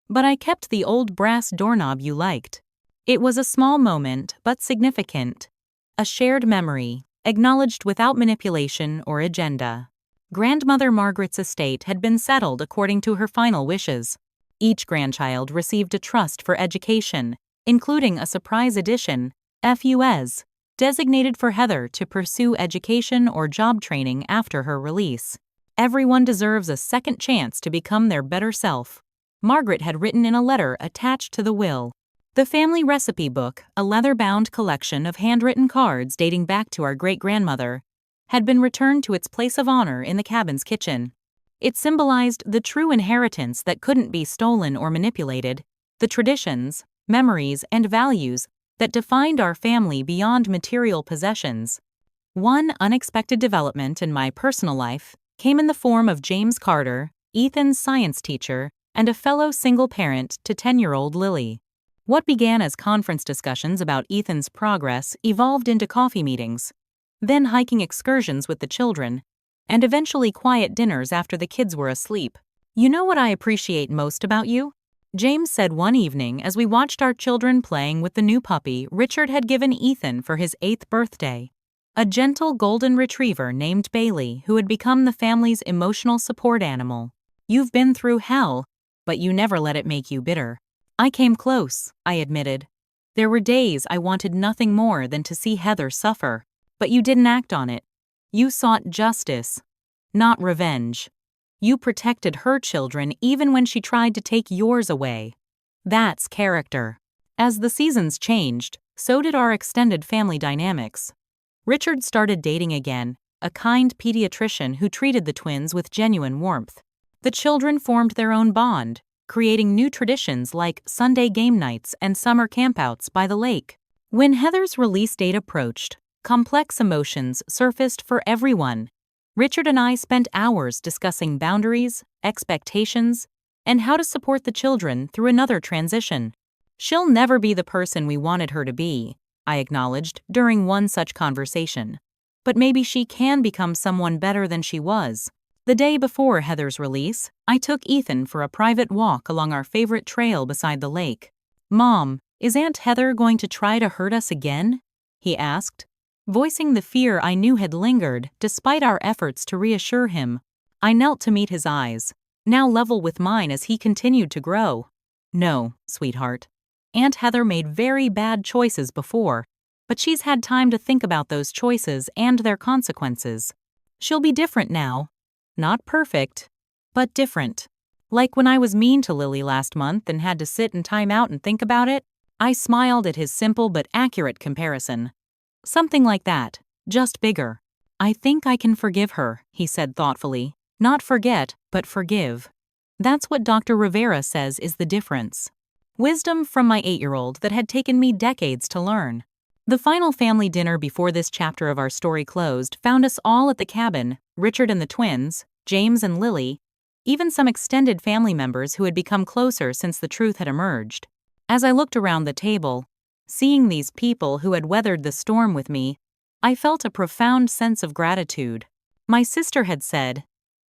"But I kept the old brass doorknob you liked." It was a small moment, but significant. A shared memory, acknowledged without manipulation or agenda. Grandmother Margaret's estate had been settled according to her final wishes. Each grandchild received a trust for education, including a surprise edition, FUS, designated for Heather to pursue education or job training after her release. Everyone deserves a second chance to become their better self, Margaret had written in a letter attached to the will. The family recipe book, a leather-bound collection of handwritten cards dating back to our great-grandmother, had been returned to its place of honor in the cabin's kitchen. It symbolized the true inheritance that couldn't be stolen or manipulated, the traditions, memories, and values that defined our family beyond material possessions. One unexpected development in my personal life came in the form of James Carter, Ethan's science teacher, and a fellow single parent to 10-year-old Lily. What began as conference discussions about Ethan's progress evolved into coffee meetings, then hiking excursions with the children, and eventually quiet dinners after the kids were asleep. "You know what I appreciate most about you?" James said one evening as we watched our children playing with the new puppy Richard had given Ethan for his 8th birthday. A gentle golden retriever named Bailey who had become the family's emotional support animal. "You've been through hell, but you never let it make you bitter." I came close, I admitted. There were days I wanted nothing more than to see Heather suffer, but you didn't act on it. You sought justice, not revenge. You protected her children even when she tried to take yours away. That's character. As the seasons changed, so did our extended family dynamics. Richard started dating again, a kind pediatrician who treated the twins with genuine warmth. The children formed their own bond, creating new traditions like Sunday game nights and summer campouts by the lake. When Heather's release date approached, complex emotions surfaced for everyone. Richard and I spent hours discussing boundaries, expectations, and how to support the children through another transition. "She'll never be the person we wanted her to be," I acknowledged during one such conversation. "But maybe she can become someone better than she was." The day before Heather's release, I took Ethan for a private walk along our favorite trail beside the lake. "Mom, is Aunt Heather going to try to hurt us again?" he asked, voicing the fear I knew had lingered despite our efforts to reassure him. I knelt to meet his eyes, now level with mine as he continued to grow. "No, sweetheart. Aunt Heather made very bad choices before, but she's had time to think about those choices and their consequences. She'll be different now. Not perfect, but different. Like when I was mean to Lily last month and had to sit in time out and think about it." I smiled at his simple but accurate comparison. "Something like that, just bigger." "I think I can forgive her," he said thoughtfully. "Not forget, but forgive. That's what Dr. Rivera says is the difference." Wisdom from my 8-year-old that had taken me decades to learn. The final family dinner before this chapter of our story closed found us all at the cabin, Richard and the twins, James and Lily, even some extended family members who had become closer since the truth had emerged. As I looked around the table, seeing these people who had weathered the storm with me, I felt a profound sense of gratitude. My sister had said,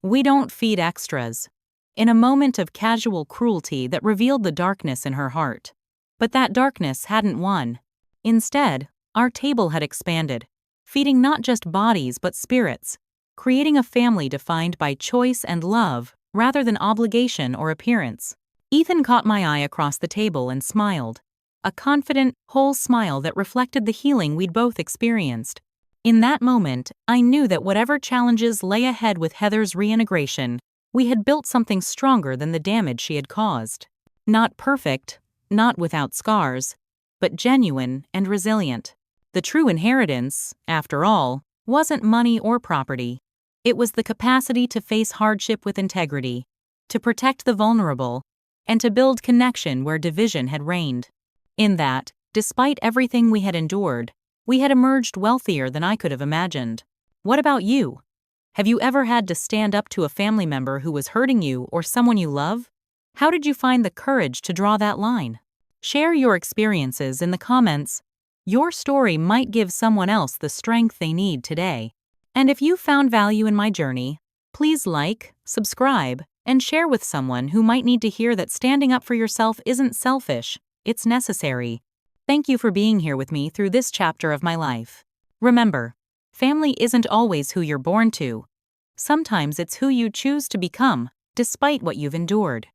"We don't feed extras," in a moment of casual cruelty that revealed the darkness in her heart. But that darkness hadn't won. Instead, our table had expanded, feeding not just bodies but spirits, creating a family defined by choice and love rather than obligation or appearance. Ethan caught my eye across the table and smiled, a confident, whole smile that reflected the healing we'd both experienced. In that moment, I knew that whatever challenges lay ahead with Heather's reintegration, we had built something stronger than the damage she had caused. Not perfect, not without scars, but genuine and resilient. The true inheritance, after all, wasn't money or property. It was the capacity to face hardship with integrity, to protect the vulnerable, and to build connection where division had reigned. In that, despite everything we had endured, we had emerged wealthier than I could have imagined. What about you? Have you ever had to stand up to a family member who was hurting you or someone you love? How did you find the courage to draw that line? Share your experiences in the comments. Your story might give someone else the strength they need today. And if you found value in my journey, please like, subscribe, and share with someone who might need to hear that standing up for yourself isn't selfish, it's necessary. Thank you for being here with me through this chapter of my life. Remember, family isn't always who you're born to. Sometimes it's who you choose to become, despite what you've endured.